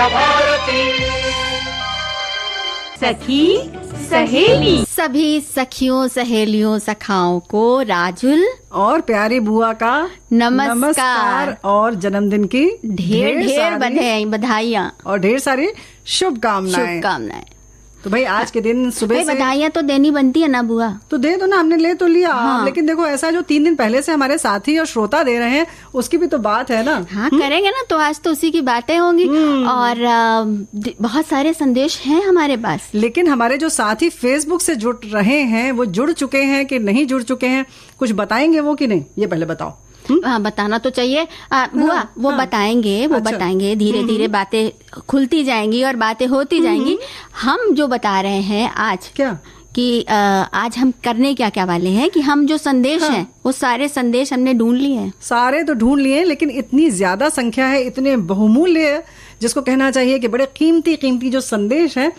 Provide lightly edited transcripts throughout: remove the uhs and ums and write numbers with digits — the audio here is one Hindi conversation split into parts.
विद्या भारती। सखी सहेली। सभी सखियों सहेलियों सखाओं को राजुल और प्यारी बुआ का नमस्कार और जन्मदिन की ढेर बधाइयाँ और ढेर सारी शुभकामनाएं। तो भाई आज के दिन सुबह से बधाइयाँ तो देनी बनती है ना बुआ, तो दे दो ना, हमने ले तो लिया। हाँ। लेकिन देखो ऐसा जो 3 दिन पहले से हमारे साथी और श्रोता दे रहे हैं उसकी भी तो बात है ना। हाँ करेंगे ना, तो आज तो उसी की बातें होंगी। और बहुत सारे संदेश हैं हमारे पास। लेकिन हमारे जो साथी फेसबुक से जुड़ रहे हैं वो जुड़ चुके हैं कि नहीं जुड़ चुके हैं, कुछ बताएंगे वो कि नहीं, ये पहले बताओ। हाँ बताना तो चाहिए बुआ। वो बताएंगे, वो बताएंगे। धीरे धीरे बातें खुलती जाएंगी और बातें होती जाएंगी। हम जो बता रहे हैं आज क्या कि आज हम करने क्या क्या वाले हैं कि हम जो संदेश हैं वो सारे संदेश हमने ढूंढ लिए हैं। सारे तो ढूंढ लिए, लेकिन इतनी ज्यादा संख्या है, इतने बहुमूल्य, जिसको कहना चाहिए कि बड़े कीमती जो संदेश हैं,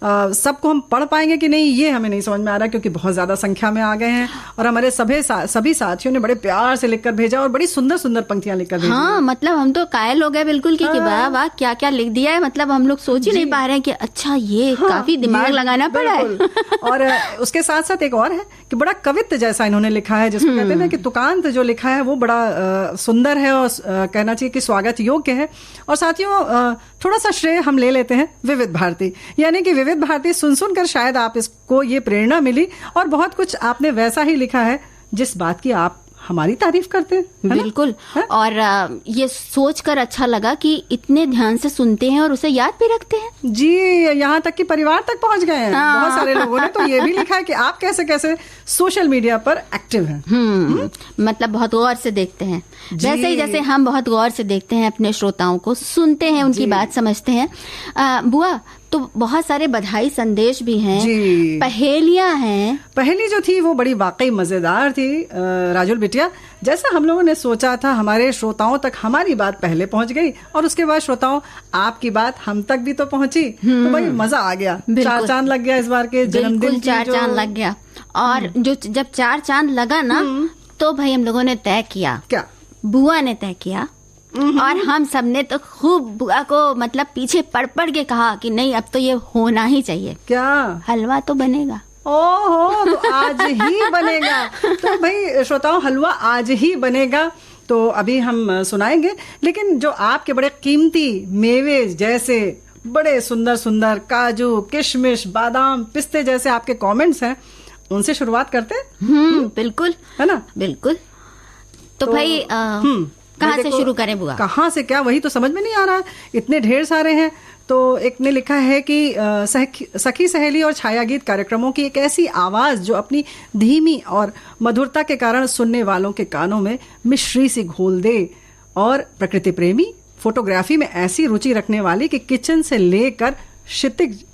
सबको हम पढ़ पाएंगे कि नहीं ये हमें नहीं समझ में आ रहा, क्योंकि बहुत ज्यादा संख्या में आ गए हैं। और हमारे सभी साथियों ने बड़े प्यार से लिखकर भेजा और बड़ी सुंदर सुंदर पंक्तियां लिखकर भेजी। हाँ मतलब हम तो कायल हो गए बिल्कुल कि वाह वाह क्या क्या लिख दिया है। मतलब हम लोग सोच ही नहीं पा रहे हैं कि अच्छा ये काफी दिमाग लगाना पड़ा है। और उसके साथ साथ एक और है कि बड़ा कवित्व जैसा इन्होंने लिखा है, जिसको कहते हैं ना कि तुकांत जो लिखा है वो बड़ा सुंदर है और कहना चाहिए कि स्वागत योग्य है। और साथियों थोड़ा सा श्रेय हम ले लेते हैं विविध भारती, यानी कि विविध भारती सुन कर शायद आप इसको ये प्रेरणा मिली और बहुत कुछ आपने वैसा ही लिखा है जिस बात की आप हमारी तारीफ करते हैं। बिल्कुल। और ये सोचकर अच्छा लगा कि इतने ध्यान से सुनते हैं और उसे याद भी रखते हैं। जी, यहाँ तक कि परिवार तक पहुंच गए हैं। बहुत सारे लोगों ने तो ये भी लिखा है कि आप कैसे कैसे सोशल मीडिया पर एक्टिव हैं। मतलब बहुत गौर से देखते हैं, वैसे ही जैसे हम बहुत गौर से देखते हैं अपने श्रोताओं को, सुनते हैं, उनकी बात समझते हैं। बुआ तो बहुत सारे बधाई संदेश भी हैं, पहेलियां हैं। पहेली जो थी वो बड़ी वाकई मजेदार थी राजुल बिटिया। जैसा हम लोगों ने सोचा था हमारे श्रोताओं तक हमारी बात पहले पहुंच गई और उसके बाद श्रोताओं आपकी बात हम तक भी तो पहुंची। तो भाई मजा आ गया, 4 चांद लग गया इस बार के जन्मदिन। 4 चांद लग गया। और जो जब 4 चांद लगा ना तो भाई हम लोगों ने तय किया, क्या बुआ ने तय किया और हम सबने तो खूब बुआ को मतलब पीछे पड़ के कहा कि नहीं अब तो ये होना ही चाहिए। क्या हलवा तो बनेगा। ओहो, तो आज ही बनेगा। तो भाई श्रोताओं हलवा आज ही बनेगा, तो अभी हम सुनाएंगे। लेकिन जो आपके बड़े कीमती मेवे जैसे बड़े सुंदर सुंदर काजू किशमिश बादाम पिस्ते जैसे आपके कमेंट्स हैं, उनसे शुरुआत करते हैं। बिल्कुल, है ना? बिल्कुल। तो भाई कहाँ से शुरू करें बुआ? कहाँ से क्या, वही तो समझ में नहीं आ रहा, इतने ढेर सारे हैं। तो एक ने लिखा है कि सखी सहेली और छाया गीत कार्यक्रमों की एक ऐसी आवाज जो अपनी धीमी और मधुरता के कारण सुनने वालों के कानों में मिश्री सी घोल दे, और प्रकृति प्रेमी, फोटोग्राफी में ऐसी रुचि रखने वाली कि किचन से लेकर क्षितिज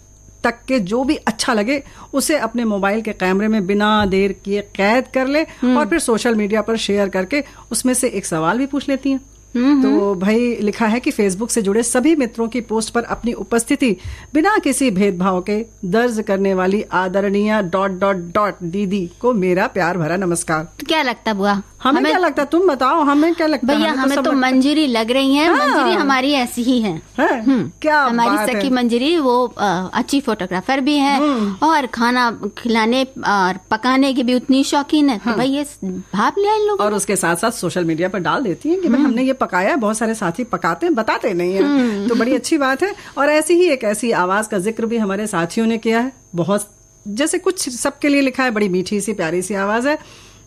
तक के जो भी अच्छा लगे उसे अपने मोबाइल के कैमरे में बिना देर किए कैद कर ले और फिर सोशल मीडिया पर शेयर करके उसमें से एक सवाल भी पूछ लेती हैं। तो भाई लिखा है कि फेसबुक से जुड़े सभी मित्रों की पोस्ट पर अपनी उपस्थिति बिना किसी भेदभाव के दर्ज करने वाली आदरणीय ... दीदी को मेरा प्यार भरा नमस्कार। तो क्या लगता बुआ? हमें क्या लगता, तुम बताओ, हमें क्या लगता? भैया हमें तो मंजरी लग रही है। मंजरी हमारी ऐसी ही है। क्या हमारी सखी मंजरी वो अच्छी फोटोग्राफर भी है और खाना खिलाने और पकाने की भी उतनी शौकीन है। तो भाई ये भाप लिया इन लोगों। और उसके साथ साथ सोशल मीडिया पर डाल देती है कि भाई हमने ये पकाया। बहुत सारे साथी पकाते हैं, बताते नहीं है, तो बड़ी अच्छी बात है। और ऐसी ही एक ऐसी आवाज का जिक्र भी हमारे साथियों ने किया है। बहुत जैसे कुछ सबके लिए लिखा है, बड़ी मीठी सी प्यारी सी आवाज है।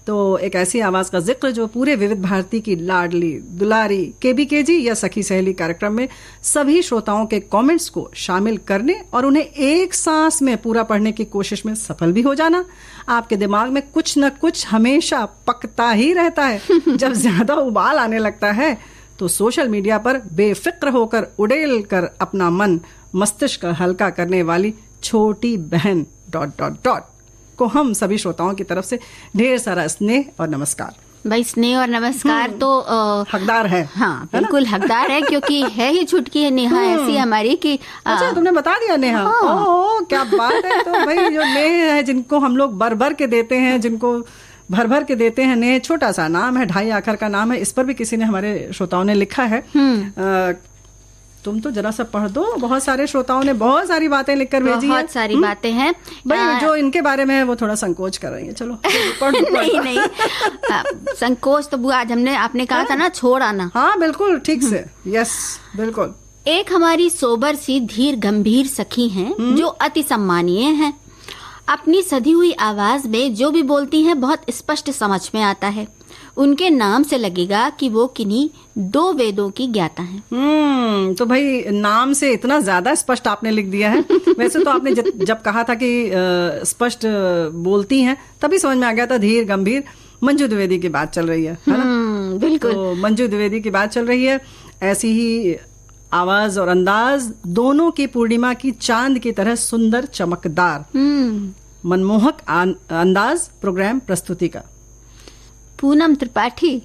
तो एक ऐसी आवाज का जिक्र जो पूरे विविध भारती की लाडली दुलारी केबीकेजी या सखी सहेली कार्यक्रम में सभी श्रोताओं के कमेंट्स को शामिल करने और उन्हें एक सांस में पूरा पढ़ने की कोशिश में सफल भी हो जाना। आपके दिमाग में कुछ न कुछ हमेशा पकता ही रहता है। जब ज्यादा उबाल आने लगता है तो सोशल मीडिया पर बेफिक्र होकर उड़ेल कर अपना मन मस्तिष्क हल्का करने वाली छोटी बहन ... को हम सभी श्रोताओं की तरफ से ढेर सारा स्नेह और नमस्कार। भाई स्नेह और नमस्कार तो हकदार है। हाँ बिल्कुल हकदार है, क्योंकि है ही छुटकी है नेहा ऐसी हमारी कि अच्छा तुमने बता दिया नेहा। ओह क्या बात है। तो भाई जो नेह है जिनको हम लोग भर के देते हैं, जिनको भर के देते हैं, नेह छोटा सा नाम है, 2.5 अक्षर का नाम है। इस पर भी किसी ने हमारे श्रोताओं ने लिखा है तुम तो जरा सा पढ़ दो, बहुत सारे श्रोताओं ने बहुत सारी बातें लिखकर भेजी हैं। बहुत सारी बातें हैं भाई, जो इनके बारे में है वो थोड़ा संकोच कर रही है। चलो पढ़ दो। नहीं संकोच तो बुआ, आज आपने कहा था ना छोड़ आना। हाँ बिल्कुल ठीक से, यस बिल्कुल। एक हमारी सोबर सी धीर गंभीर सखी हैं जो अति सम्मानीय हैं। अपनी सधी हुई आवाज में जो भी बोलती हैं बहुत स्पष्ट समझ में आता है। उनके नाम से लगेगा कि वो किन्हीं 2 वेदों की ज्ञाता हैं। तो भाई नाम से इतना ज्यादा स्पष्ट आपने लिख दिया है। वैसे तो आपने जब कहा था कि स्पष्ट बोलती हैं, तभी समझ में आ गया था धीर गंभीर। मंजू द्विवेदी की बात चल रही है ना? बिल्कुल, तो मंजू द्विवेदी की बात चल रही है। ऐसी ही आवाज और अंदाज दोनों की पूर्णिमा की चांद की तरह सुंदर, चमकदार, मनमोहक अंदाज प्रोग्राम प्रस्तुति का। पूनम त्रिपाठी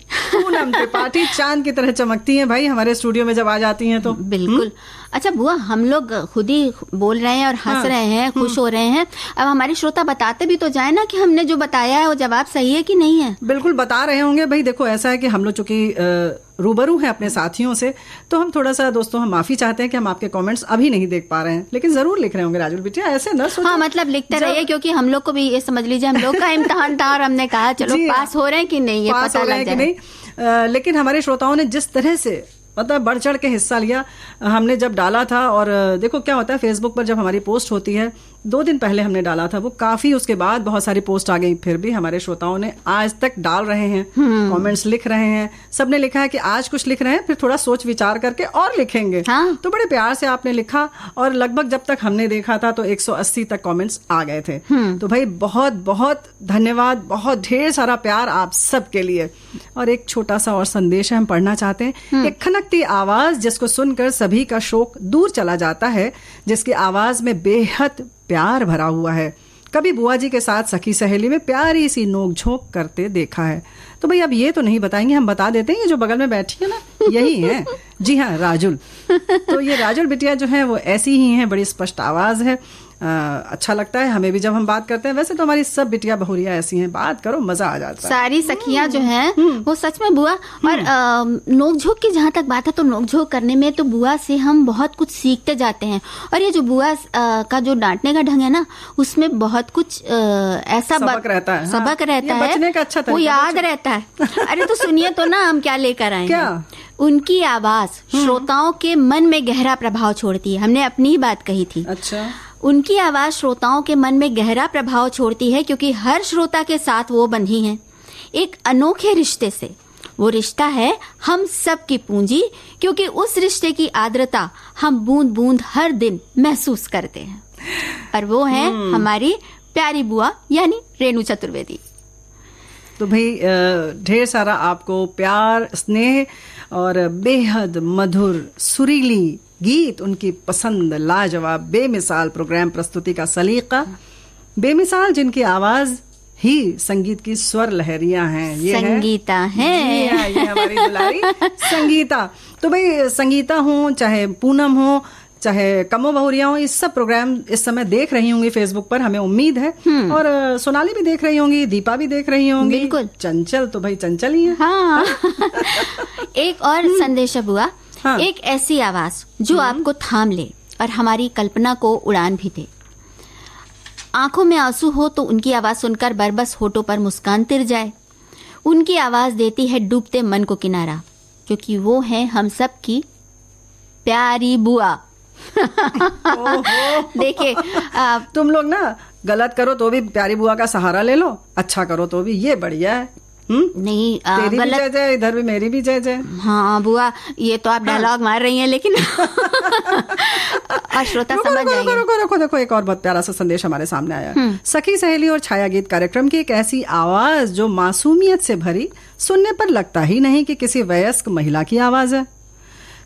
चांद की तरह चमकती हैं भाई हमारे स्टूडियो में जब आ जाती हैं तो। बिल्कुल। अच्छा बुआ, हम लोग खुद ही बोल रहे हैं और हंस रहे हैं, खुश हो रहे हैं। अब हमारे श्रोता बताते भी तो जाए ना कि हमने जो बताया है वो जवाब सही है कि नहीं है। बिल्कुल बता रहे होंगे भाई। देखो ऐसा है कि हम लोग चूंकि रूबरू हैं अपने साथियों से, तो हम थोड़ा सा दोस्तों हम माफी चाहते हैं कि हम आपके कमेंट्स अभी नहीं देख पा रहे हैं, लेकिन जरूर लिख रहे होंगे राजुल बिटिया, ऐसे न सोचो। हाँ मतलब लिखते रहिए, क्योंकि हम लोग को भी ये समझ लीजिए हम लोग का इम्तिहान था और हमने कहा चलो पास हो रहे हैं कि नहीं, ये पता लग जाए। लेकिन हमारे श्रोताओं ने जिस तरह से मतलब बढ़ चढ़ के हिस्सा लिया, हमने जब डाला था, और देखो क्या होता है फेसबुक पर जब हमारी पोस्ट होती है, 2 दिन पहले हमने डाला था, वो काफी उसके बाद बहुत सारी पोस्ट आ गई, फिर भी हमारे श्रोताओं ने आज तक डाल रहे हैं, कमेंट्स लिख रहे हैं। सबने लिखा है कि आज कुछ लिख रहे हैं, फिर थोड़ा सोच विचार करके और लिखेंगे। हाँ। तो बड़े प्यार से आपने लिखा, और लगभग जब तक हमने देखा था तो 180 तक कमेंट्स आ गए थे। तो भाई बहुत बहुत धन्यवाद, बहुत ढेर सारा प्यार आप सबके लिए। और एक छोटा सा और संदेश है हम पढ़ना चाहते हैं। एक खनकती आवाज जिसको सुनकर सभी का शोक दूर चला जाता है, जिसकी आवाज में बेहद प्यार भरा हुआ है। कभी बुआ जी के साथ सखी सहेली में प्यारी सी नोक झोंक करते देखा है। तो भाई अब ये तो नहीं बताएंगे, हम बता देते हैं, ये जो बगल में बैठी है ना यही है, जी हाँ राजुल। तो ये राजुल बिटिया जो है वो ऐसी ही है, बड़ी स्पष्ट आवाज है। अच्छा लगता है हमें भी जब हम बात करते हैं। वैसे तो हमारी सब बिटिया बहुरिया ऐसी हैं, बात करो मजा आ जाता है। सारी सखियां जो हैं वो सच में बुआ। और नोकझोंक की जहाँ तक बात है, तो नोकझोंक करने में तो बुआ से हम बहुत कुछ सीखते जाते हैं। और ये जो बुआ का जो डांटने का ढंग है ना, उसमें बहुत कुछ ऐसा सबक रहता है। सबक रहता है, बचने का अच्छा वो याद रहता है। अरे तो सुनिए तो ना हम क्या लेकर आए हैं। उनकी आवाज श्रोताओं के मन में गहरा प्रभाव छोड़ती है। हमने अपनी ही बात कही थी। अच्छा, उनकी आवाज श्रोताओं के मन में गहरा प्रभाव छोड़ती है, क्योंकि हर श्रोता के साथ वो बंधी हैं एक अनोखे रिश्ते से। वो रिश्ता है हम सब की पूंजी, क्योंकि उस रिश्ते की आर्द्रता हम बूंद बूंद हर दिन महसूस करते हैं। और वो है हमारी प्यारी बुआ यानी रेणु चतुर्वेदी। तो भाई ढेर सारा आपको प्यार, स्नेह और बेहद मधुर सुरीली गीत, उनकी पसंद, लाजवाब, बेमिसाल प्रोग्राम प्रस्तुति का सलीका, बेमिसाल जिनकी आवाज ही संगीत की स्वर लहरियां हैं। ये संगीता है, ये हमारी दुलारी संगीता। तो भाई संगीता हो, चाहे पूनम हो, चाहे कमो बहुरिया हो, इस सब प्रोग्राम इस समय देख रही होंगी फेसबुक पर, हमें उम्मीद है। और सोनाली भी देख रही होंगी, दीपा भी देख रही होंगी, बिल्कुल। चंचल तो भाई चंचल ही है। हाँ। एक और संदेश है बुआ। हाँ। एक ऐसी आवाज जो आपको थाम ले और हमारी कल्पना को उड़ान भी दे। आंखों में आंसू हो तो उनकी आवाज सुनकर बरबस होठों पर मुस्कान तिर जाए। उनकी आवाज देती है डूबते मन को किनारा, क्योंकि वो है हम सब की प्यारी बुआ। देखिए तुम लोग ना गलत करो तो भी प्यारी बुआ का सहारा ले लो, अच्छा करो तो भी ये बढ़िया है। नहीं तेरी भी जय जय, इधर भी मेरी भी जय जय। हाँ बुआ, ये तो आप डायलॉग मार रही हैं, लेकिन और श्रोता समझ जाएंगे। रुको, देखो एक और बहुत प्यारा सा संदेश हमारे सामने आया। सखी सहेली और छाया गीत कार्यक्रम की एक ऐसी आवाज जो मासूमियत से भरी, सुनने पर लगता ही नहीं कि किसी वयस्क महिला की आवाज है।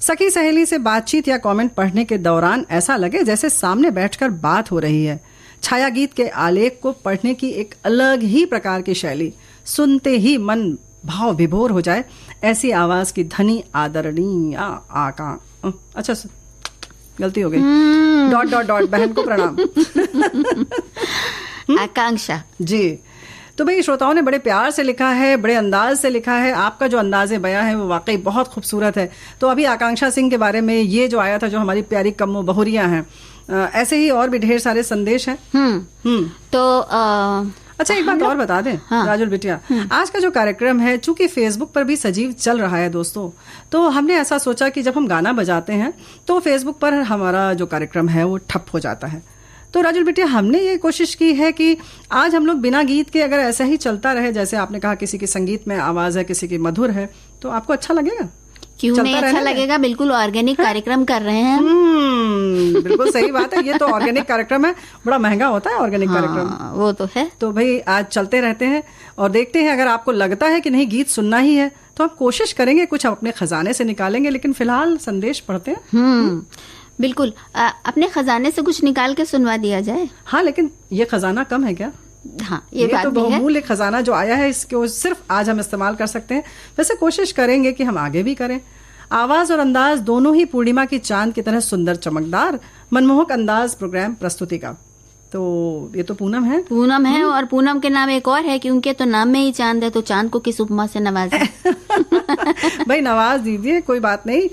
सखी सहेली से बातचीत या कमेंट पढ़ने के दौरान ऐसा लगे जैसे सामने बैठकर बात हो रही है। छाया गीत के आलेख को पढ़ने की एक अलग ही प्रकार की शैली, सुनते ही मन भाव विभोर हो जाए, ऐसी आवाज की धनी आदरणीय आका। अच्छा गलती हो गई, डॉट डॉट डॉट, बहन को प्रणाम। आकांक्षा जी। तो भाई श्रोताओं ने बड़े प्यार से लिखा है, बड़े अंदाज से लिखा है। आपका जो अंदाज़े बयां है वो वाकई बहुत खूबसूरत है। तो अभी आकांक्षा सिंह के बारे में ये जो आया था, जो हमारी प्यारी कम्मो बहुरिया हैं, ऐसे ही और भी ढेर सारे संदेश हैं। तो अच्छा, एक बात और बता दें राजुल बिटिया, आज का जो कार्यक्रम है चूंकि फेसबुक पर भी सजीव चल रहा है दोस्तों, तो हमने ऐसा सोचा कि जब हम गाना बजाते हैं तो फेसबुक पर हमारा जो कार्यक्रम है वो ठप हो जाता है। तो राजुल बिटिया, हमने ये कोशिश की है कि आज हम लोग बिना गीत के अगर ऐसा ही चलता रहे, जैसे आपने कहा किसी की संगीत में आवाज है, किसी की मधुर है, तो आपको अच्छा लगेगा? क्यों नहीं अच्छा लगेगा, बिल्कुल ऑर्गेनिक कार्यक्रम कर रहे हैं। बिल्कुल सही बात है, ये तो ऑर्गेनिक कार्यक्रम है, बड़ा महंगा होता है ऑर्गेनिक कार्यक्रम। वो तो है। तो भाई आज चलते रहते हैं और देखते हैं, अगर आपको लगता है कि नहीं गीत सुनना ही है तो हम कोशिश करेंगे, कुछ अपने खजाने से निकालेंगे, लेकिन फिलहाल संदेश पढ़ते हैं। बिल्कुल, अपने खजाने से कुछ निकाल के सुनवा दिया जाए। हाँ, लेकिन ये खजाना कम है क्या? हाँ, ये बात तो भी है। बहुमूल्य खजाना जो आया है, इसको सिर्फ आज हम इस्तेमाल कर सकते हैं। वैसे कोशिश करेंगे कि हम आगे भी करें। आवाज और अंदाज दोनों ही पूर्णिमा की चांद की तरह सुंदर, चमकदार, मनमोहक अंदाज प्रोग्राम प्रस्तुति का। तो ये तो पूनम है। और पूनम के नाम एक और है कि उनके तो नाम में ही चांद है, तो चांद को किस उपमा से नवाजें? भाई नवाज दीजिए, कोई बात नहीं,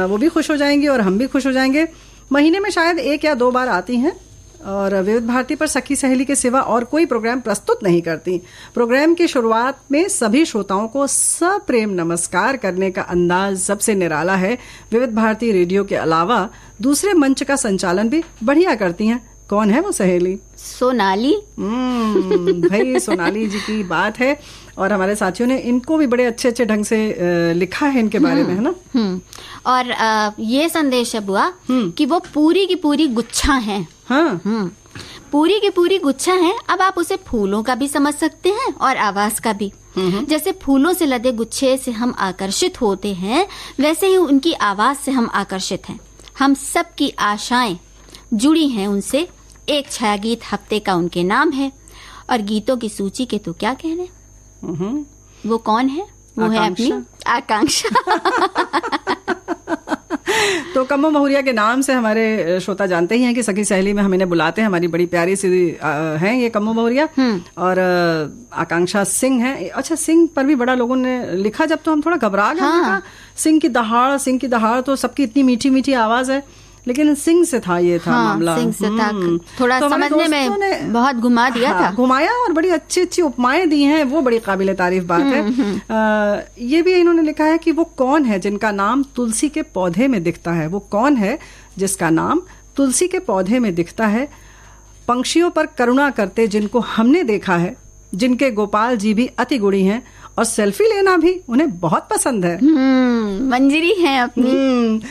वो भी खुश हो जाएंगे और हम भी खुश हो जाएंगे। महीने में शायद 1 या 2 बार आती हैं और विविध भारती पर सखी सहेली के सिवा और कोई प्रोग्राम प्रस्तुत नहीं करती। प्रोग्राम की शुरुआत में सभी श्रोताओं को सप्रेम नमस्कार करने का अंदाज सबसे निराला है। विविध भारती रेडियो के अलावा दूसरे मंच का संचालन भी बढ़िया करती हैं। कौन है वो सहेली? सोनाली। भाई सोनाली जी की बात है, और हमारे साथियों ने इनको भी बड़े अच्छे अच्छे ढंग से लिखा है इनके बारे में, है ना। और ये संदेश है बुआ कि वो पूरी की पूरी गुच्छा है। हाँ, पूरी की पूरी गुच्छा है। अब आप उसे फूलों का भी समझ सकते हैं और आवाज का भी। जैसे फूलों से लदे गुच्छे से हम आकर्षित होते हैं, वैसे ही उनकी आवाज से हम आकर्षित हैं। हम सब की आशाएं जुड़ी हैं उनसे। एक छाया गीत हफ्ते का उनके नाम है, और गीतों की सूची के तो क्या कहने। वो कौन है? वो है अपनी आकांक्षा। तो कम्मो बहुरिया के नाम से हमारे श्रोता जानते ही हैं कि सखी सहेली में हम इन्हें बुलाते हैं। हमारी बड़ी प्यारी सी हैं ये कम्मो बहुरिया, और आकांक्षा सिंह हैं। अच्छा, सिंह पर भी बड़ा लोगों ने लिखा, जब तो हम थोड़ा घबरा गए। हाँ। सिंह की दहाड़ तो सबकी इतनी मीठी मीठी आवाज है, लेकिन सिंह से था, ये था मामला। सिंह से था, थोड़ा तो समझने में बहुत घुमा दिया था। घुमाया और बड़ी अच्छी अच्छी उपमाएं दी हैं, वो बड़ी काबिले तारीफ बात है। ये भी इन्होंने लिखा है कि वो कौन है जिनका नाम तुलसी के पौधे में दिखता है। वो कौन है जिसका नाम तुलसी के पौधे में दिखता है। पंछियों पर करुणा करते जिनको हमने देखा है, जिनके गोपाल जी भी अति गुणी हैं और सेल्फी लेना भी उन्हें बहुत पसंद है। मंजरी है अपनी।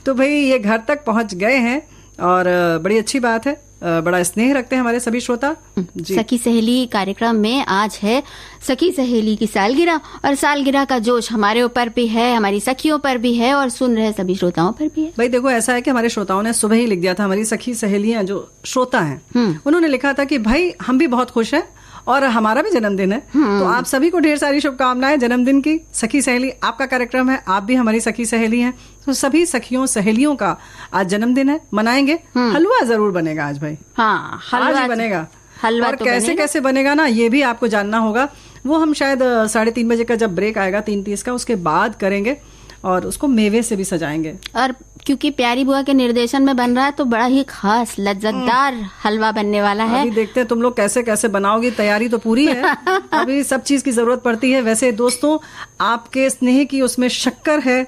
तो भाई ये घर तक पहुंच गए हैं और बड़ी अच्छी बात है। बड़ा स्नेह रखते हैं हमारे सभी श्रोता। सखी सहेली कार्यक्रम में आज है सखी सहेली की सालगिरह, और सालगिरह का जोश हमारे ऊपर भी है, हमारी सखियों पर भी है, और सुन रहे सभी श्रोताओं पर भी है। भाई देखो, ऐसा है कि हमारे श्रोताओं ने सुबह ही लिख दिया था, हमारी सखी सहेलियां जो श्रोता हैं उन्होंने लिखा था कि भाई हम भी बहुत खुश हैं और हमारा भी जन्मदिन है, तो आप सभी को ढेर सारी शुभकामनाएं जन्मदिन की। सखी सहेली आपका कार्यक्रम है, आप भी हमारी सखी सहेली हैं, तो सभी सखियों सहेलियों का आज जन्मदिन है, मनाएंगे। हलवा जरूर बनेगा आज भाई। हाँ, हलवा बनेगा। हलवा और तो कैसे कैसे बनेगा ना, ये भी आपको जानना होगा। वो हम शायद 3:30 बजे का जब ब्रेक आएगा 3:30 का, उसके बाद करेंगे, और उसको मेवे से भी सजाएंगे। और क्योंकि प्यारी बुआ के निर्देशन में बन रहा है, तो बड़ा ही खास लज्जतदार हलवा बनने वाला है। अभी देखते हैं तुम लोग कैसे कैसे बनाओगी। तैयारी तो पूरी है, अभी सब चीज की जरूरत पड़ती है। वैसे दोस्तों, आपके स्नेह की उसमें शक्कर है,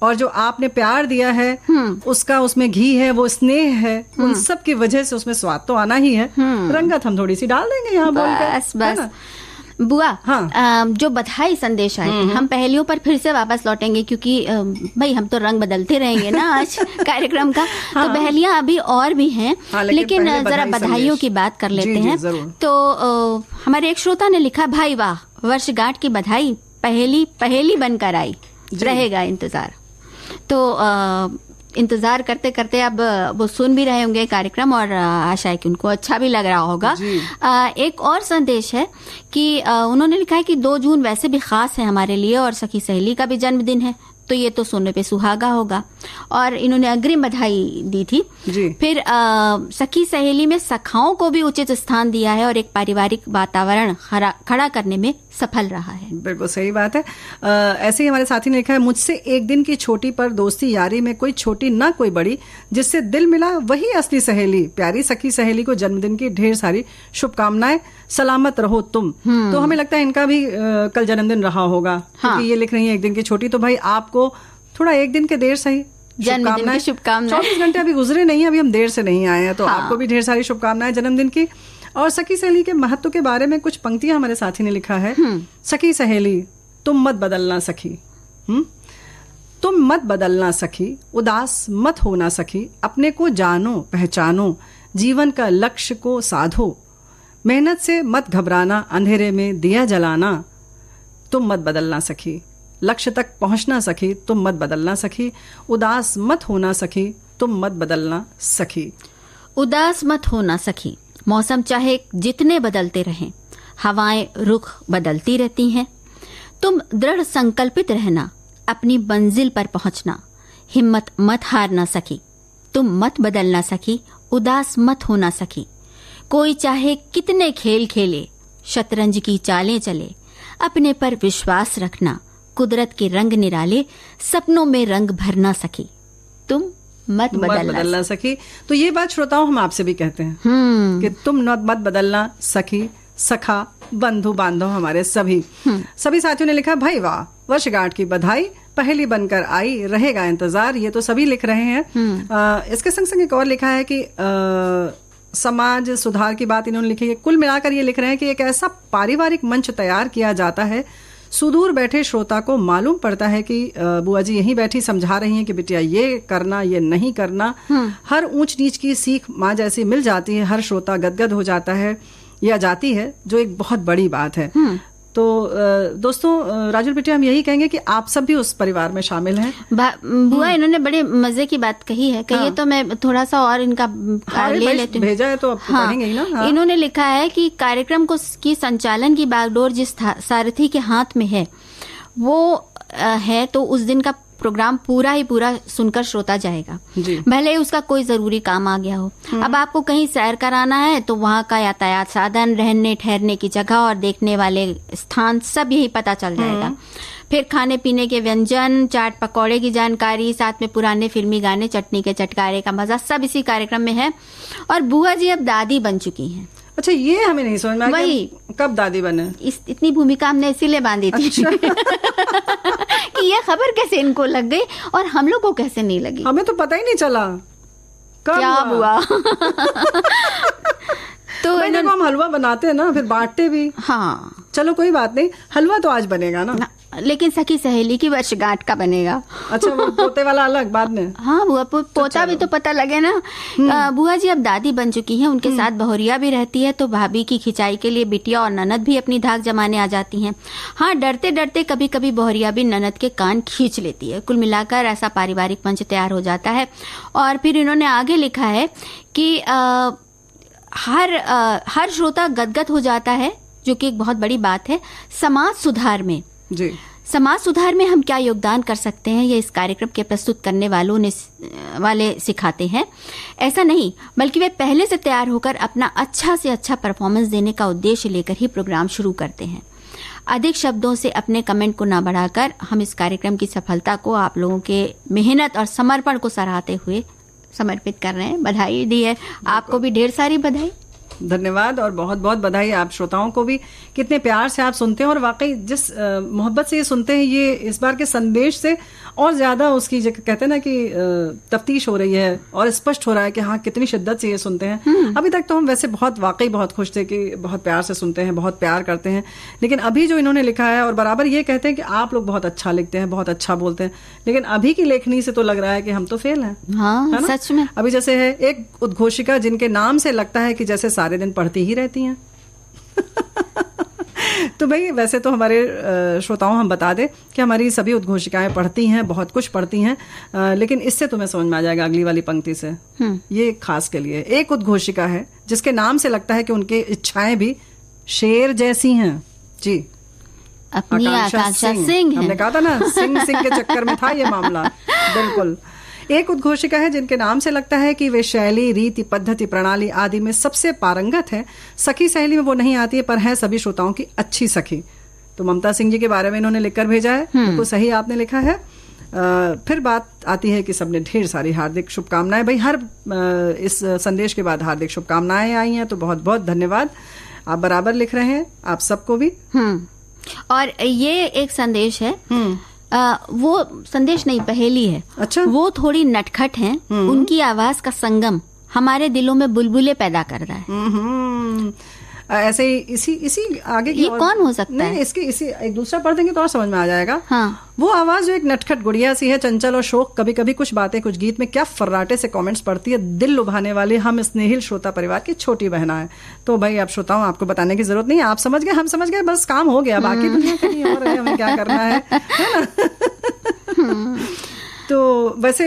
और जो आपने प्यार दिया है उसका उसमें घी है, वो स्नेह है। उन सब की वजह से उसमें स्वाद तो आना ही है। रंगत हम थोड़ी सी डाल देंगे यहाँ बोलकर। बस बुआ, हाँ। जो बधाई संदेश आए थे, हम पहेलियों पर फिर से वापस लौटेंगे, क्योंकि भाई हम तो रंग बदलते रहेंगे ना आज कार्यक्रम का। हाँ। तो पहेलियां अभी और भी हैं, लेकिन जरा बधाइयों की बात कर लेते हैं। तो हमारे एक श्रोता ने लिखा, भाई वाह, वर्षगांठ की बधाई पहेली बनकर आई, रहेगा इंतजार। तो इंतजार करते करते अब वो सुन भी रहे होंगे कार्यक्रम, और आशा है कि उनको अच्छा भी लग रहा होगा। एक और संदेश है कि उन्होंने लिखा है कि 2 जून वैसे भी खास है हमारे लिए, और सखी सहेली का भी जन्मदिन है, तो ये तो सोने पे सुहागा होगा। और इन्होंने अग्रिम बधाई दी थी जी। फिर सखी सहेली में सखाओं को भी उचित स्थान दिया है और एक पारिवारिक वातावरण खड़ा करने में सफल रहा है। बिल्कुल सही बात है। ऐसे ही हमारे साथी ने लिखा है, मुझसे एक दिन की छोटी पर दोस्ती यारी में कोई छोटी ना कोई बड़ी, जिससे दिल मिला वही असली सहेली। प्यारी सखी सहेली को जन्मदिन की ढेर सारी शुभकामनाएं, सलामत रहो तुम। तो हमें लगता है इनका भी कल जन्मदिन रहा होगा। हाँ। क्योंकि ये लिख रही है एक दिन की छोटी, तो भाई आपको थोड़ा एक दिन के देर सही जन्मदिन की शुभकामनाएं। 24 घंटे अभी गुजरे नहीं, अभी हम देर से नहीं आए हैं, तो हाँ। आपको भी ढेर सारी शुभकामनाएं जन्मदिन की। और सखी सहेली के महत्व के बारे में कुछ पंक्तियां हमारे साथी ने लिखा है। सखी सहेली तुम मत बदलना सखी, तुम मत बदलना सखी, उदास मत होना सखी, अपने को जानो पहचानो, जीवन का लक्ष्य को साधो, मेहनत से मत घबराना, अंधेरे में दिया जलाना, तुम मत बदलना सखी, लक्ष्य तक पहुंचना सखी, तुम मत बदलना सखी, उदास मत होना सखी, तुम मत बदलना सखी। उदास मत होना सखी, मौसम चाहे जितने बदलते रहें, हवाएं रुख बदलती रहती हैं, तुम दृढ़ संकल्पित रहना, अपनी मंजिल पर पहुंचना, हिम्मत मत हारना सखी, तुम मत बदलना सखी, उदास मत होना सखी, कोई चाहे कितने खेल खेले, शतरंज की चालें चले, अपने पर विश्वास रखना, कुदरत के रंग निराले, सपनों में रंग भरना सकी, तुम मत बदलना सकी। तो ये बात श्रोताओं हम आपसे भी कहते हैं कि तुम मत बदलना सखी, सखा, बंधु बांधव हमारे सभी साथियों ने लिखा, भाई वाह, वर्षगांठ की बधाई, पहली बनकर आई, रहेगा इंतजार। ये तो सभी लिख रहे हैं। इसके संग संग एक और लिखा है कि समाज सुधार की बात इन्होंने लिखी है। कुल मिलाकर ये लिख रहे हैं कि एक ऐसा पारिवारिक मंच तैयार किया जाता है, सुदूर बैठे श्रोता को मालूम पड़ता है कि बुआ जी यहीं बैठी समझा रही हैं कि बिटिया ये करना, ये नहीं करना। हर ऊंच नीच की सीख माँ जैसी मिल जाती है, हर श्रोता गदगद हो जाता है या जाती है, जो एक बहुत बड़ी बात है। तो दोस्तों, राजुल बिटिया, हम यही कहेंगे कि आप सब भी उस परिवार में शामिल हैं। बुआ इन्होंने बड़े मजे की बात कही है, कहिए। हाँ। तो मैं थोड़ा सा और इनका ले लेती हूँ। भेजा है तो अब हाँ। पढ़ेंगे ही ना। हाँ। इन्होंने लिखा है कि कार्यक्रम की संचालन की बागडोर जिस सारथी के हाथ में है वो है, तो उस दिन का प्रोग्राम पूरा ही पूरा सुनकर श्रोता जाएगा, भले ही उसका कोई जरूरी काम आ गया हो। अब आपको कहीं सैर कराना है तो वहाँ का यातायात साधन, रहने ठहरने की जगह और देखने वाले स्थान सब यही पता चल जाएगा। फिर खाने पीने के व्यंजन, चाट पकौड़े की जानकारी, साथ में पुराने फिल्मी गाने, चटनी के चटकारे का मजा, सब इसी कार्यक्रम में है। और बुआ जी अब दादी बन चुकी हैं। अच्छा, ये हमें नहीं समझ में आया। वही कब दादी बने? इतनी भूमिका हमने इसीलिए बांधी थी। अच्छा। कि ये खबर कैसे इनको लग गई और हम लोग को कैसे नहीं लगी? हमें तो पता ही नहीं चला क्या हुआ। तो देखो, हम हलवा बनाते हैं ना, फिर बांटते भी। हाँ, चलो कोई बात नहीं, हलवा तो आज बनेगा ना, लेकिन सखी सहेली की वर्षगांठ का बनेगा। अच्छा, वो पोते वाला अलग बाद में। हाँ बुआ, पोता भी तो पता लगे ना। बुआ जी अब दादी बन चुकी हैं, उनके साथ बहुरिया भी रहती है, तो भाभी की खिंचाई के लिए बिटिया और ननद भी अपनी धाक जमाने आ जाती हैं। हाँ, डरते डरते कभी कभी बहुरिया भी ननद के कान खींच लेती है। कुल मिलाकर ऐसा पारिवारिक मंच तैयार हो जाता है। और फिर इन्होंने आगे लिखा है कि हर श्रोता गदगद हो जाता है, जो कि एक बहुत बड़ी बात है। समाज सुधार में समाज सुधार में हम क्या योगदान कर सकते हैं, ये इस कार्यक्रम के प्रस्तुत करने वाले सिखाते हैं। ऐसा नहीं, बल्कि वे पहले से तैयार होकर अपना अच्छा से अच्छा परफॉर्मेंस देने का उद्देश्य लेकर ही प्रोग्राम शुरू करते हैं। अधिक शब्दों से अपने कमेंट को ना बढ़ाकर हम इस कार्यक्रम की सफलता को आप लोगों के मेहनत और समर्पण को सराहते हुए समर्पित कर रहे हैं। बधाई दी है आपको भी, ढेर सारी बधाई। धन्यवाद और बहुत बहुत बधाई आप श्रोताओं को भी, कितने प्यार से आप सुनते हैं और वाकई जिस मोहब्बत से ये सुनते हैं, ये इस बार के संदेश से और ज्यादा उसकी जो कहते हैं ना कि तफ्तीश हो रही है और स्पष्ट हो रहा है कि हाँ कितनी शिद्दत से ये सुनते हैं। अभी तक तो हम वैसे वाकई बहुत खुश थे कि बहुत प्यार से सुनते हैं, बहुत प्यार करते हैं, लेकिन अभी जो इन्होंने लिखा है और बराबर ये कहते हैं कि आप लोग बहुत अच्छा लिखते हैं, बहुत अच्छा बोलते हैं, लेकिन अभी की लेखनी से तो लग रहा है कि हम तो फेल हैं। हाँ, सच में। अभी जैसे है एक उद्घोषिका जिनके नाम से लगता है कि जैसे सारे दिन पढ़ती ही रहती हैं। तो भाई वैसे तो हमारे श्रोताओं हम बता दें कि हमारी सभी उद्घोषिकाएं पढ़ती हैं, बहुत कुछ पढ़ती हैं, लेकिन इससे तुम्हें समझ में आ जाएगा अगली वाली पंक्ति से। ये खास के लिए एक उद्घोषिका है जिसके नाम से लगता है कि उनकी इच्छाएं भी शेर जैसी हैं। जी, अपनी आकांक्षा सिंह है। हमने कहा था ना, सिंह के चक्कर में था ये मामला। बिल्कुल। एक उद्घोषिका है जिनके नाम से लगता है कि वे शैली, रीति, पद्धति, प्रणाली आदि में सबसे पारंगत है। सखी सहेली में वो नहीं आती है, पर है सभी श्रोताओं की अच्छी सखी। तो ममता सिंह जी के बारे में इन्होंने लिखकर भेजा है, तो सही आपने लिखा है। फिर बात आती है कि सबने ढेर सारी हार्दिक शुभकामनाएं। भाई हर इस संदेश के बाद हार्दिक शुभकामनाएं आई हैं, तो बहुत बहुत धन्यवाद। आप बराबर लिख रहे हैं, आप सबको भी। और ये एक संदेश है, वो संदेश नहीं, पहेली है। अच्छा। वो थोड़ी नटखट हैं, उनकी आवाज का संगम हमारे दिलों में बुलबुले पैदा कर रहा है। ऐसे ही इसी आगे की ये कौन हो सकता है? इसकी इसी एक दूसरा पढ़ देंगे तो और समझ में आ जाएगा। हाँ। वो आवाज जो एक नटखट गुड़िया सी है, चंचल और शोक, कभी कभी कुछ बातें कुछ गीत में क्या फर्राटे से कमेंट्स पढ़ती है, दिल लुभाने वाली हम स्नेहिल श्रोता परिवार की छोटी बहना है। तो भाई आप श्रोताओं, आपको बताने की जरूरत नहीं है, आप समझ गए, हम समझ गए, बस काम हो गया, बाकी दुनिया कहीं और है, हमें क्या करना है ना। तो वैसे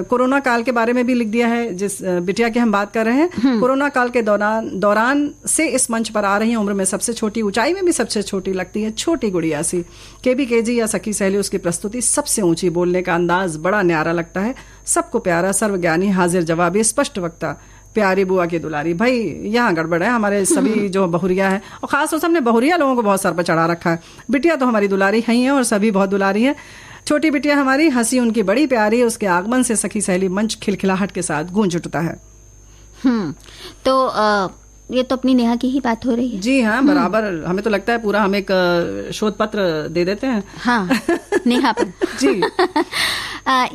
कोरोना काल के बारे में भी लिख दिया है, जिस बिटिया की हम बात कर रहे हैं। कोरोना काल के दौरान से इस मंच पर आ रही है, उम्र में सबसे छोटी, ऊंचाई में भी सबसे छोटी लगती है, छोटी गुड़िया सी। केजी या सखी सहेली, उसकी प्रस्तुति सबसे ऊंची, बोलने का अंदाज बड़ा न्यारा लगता है, सबको प्यारा, सर्वज्ञानी, हाजिर जवाबी, स्पष्ट वक्ता, प्यारी बुआ की दुलारी। भाई यहाँ गड़बड़ है, हमारे सभी जो बहुरिया है, और खासतौर से हमने बहुरिया लोगों को बहुत सर पर चढ़ा रखा है। बिटिया तो हमारी दुलारी है ही है, और सभी बहुत दुलारी है। छोटी बिटिया हमारी, हंसी उनकी बड़ी प्यारी, उसके आगमन से सखी सहेली मंच खिलखिलाहट के साथ गूंज उठता है। तो ये तो अपनी नेहा की ही बात हो रही है। जी हाँ, बराबर। हमें तो लगता है पूरा हम एक शोध पत्र दे देते हैं। हाँ, नेहा पर। जी।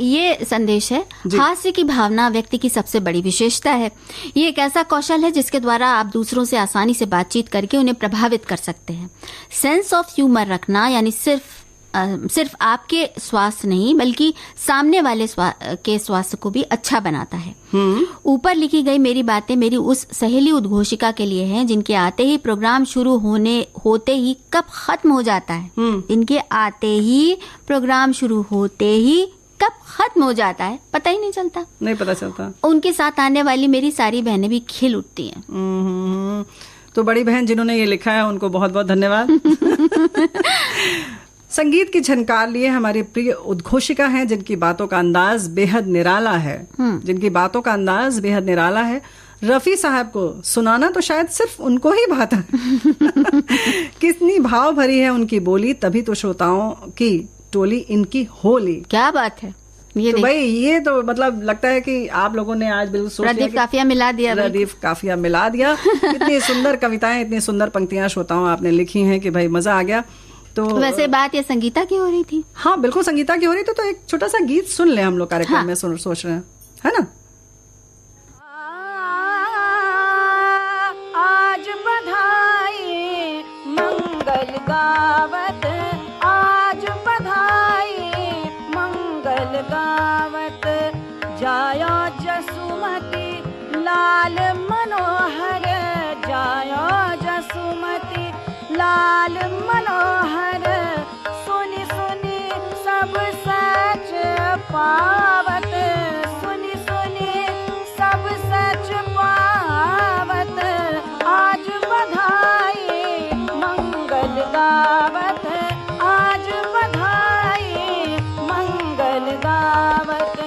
ये संदेश है, हास्य की भावना व्यक्ति की सबसे बड़ी विशेषता है। ये एक ऐसा कौशल है जिसके द्वारा आप दूसरों से आसानी से बातचीत करके उन्हें प्रभावित कर सकते हैं। सेंस ऑफ ह्यूमर रखना यानी सिर्फ आपके स्वास्थ्य नहीं, बल्कि सामने वाले के स्वास्थ्य को भी अच्छा बनाता है। ऊपर लिखी गई मेरी बातें मेरी उस सहेली उद्घोषिका के लिए हैं, जिनके आते ही प्रोग्राम शुरू होते ही कब खत्म हो जाता है। इनके आते ही प्रोग्राम शुरू होते ही कब खत्म हो जाता है पता ही नहीं चलता। नहीं पता चलता। उनके साथ आने वाली मेरी सारी बहनें भी खिल उठती हैं। तो बड़ी बहन जिन्होंने ये लिखा है, उनको बहुत बहुत धन्यवाद। संगीत की झनकार लिए हमारी प्रिय उद्घोषिका हैं, जिनकी बातों का अंदाज बेहद निराला है। रफी साहब को सुनाना तो शायद सिर्फ उनको ही भाता है। कितनी भाव भरी है उनकी बोली, तभी तो श्रोताओं की टोली इनकी होली। क्या बात है। ये तो भाई ये तो मतलब लगता है कि आप लोगों ने आज बिल्कुल सोच लिया, काफिया मिला दिया। रदीफ काफिया मिला दिया। इतनी सुंदर कविताएं, इतनी सुंदर पंक्तियां श्रोताओं आपने लिखी हैं कि भाई मजा आ गया। तो वैसे बात ये संगीता की हो रही थी। हाँ बिल्कुल संगीता की हो रही थी। तो एक छोटा सा गीत सुन ले हम लोग कार्यक्रम में, सोच रहे हैं, है ना। आज बधाई मंगल गावत, आज बधाई मंगल गावत, जायो जसुमती लाल मनोहर, जायो जसुमती लाल मनोहर, सुनी सुनी सब सच पावत, सुनी सुनी सब सच पावत, आज बधाई मंगल गावत, आज बधाई मंगल गावत।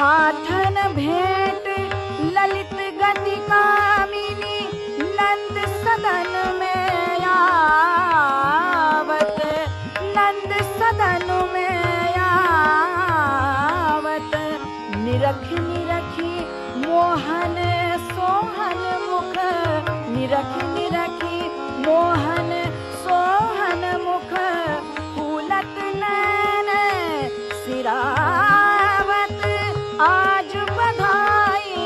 हाथन भेंट ललित गति कामिनी नंद सदन में आवत, नंद सदन में आवत। निरख निरखी मोहन सोहन मुख, निरख निरखी मोहन सोहन मुख, फूलत नैन सिरावत। आज बधाई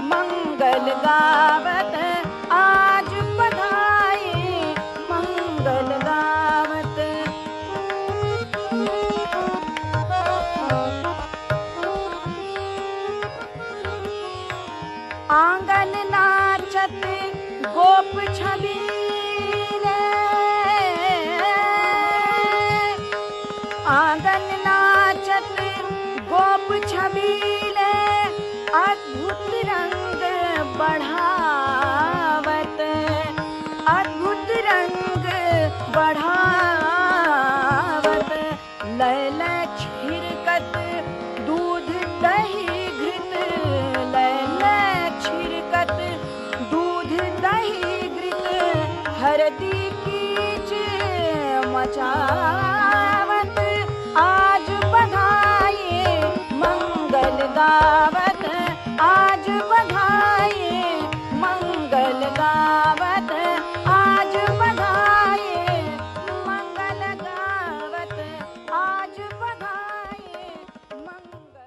मंगल गावत, आज बधाई मंगल गावत। आंगन नाचत गोप छबीले, आंगन नाचत गोप छबीले, अद्भुत रंग बढ़ावत, अद्भुत रंग बढ़ावत। लय लय छिरकत दूध दही घृत, लय लय छिरकत दूध दही घृत, हरदी कीच मचावत। आज बधाई मंगल गावत, आज बधाई मंगल गावत, आज बधाई मंगल गावत, आज बधाई मंगल।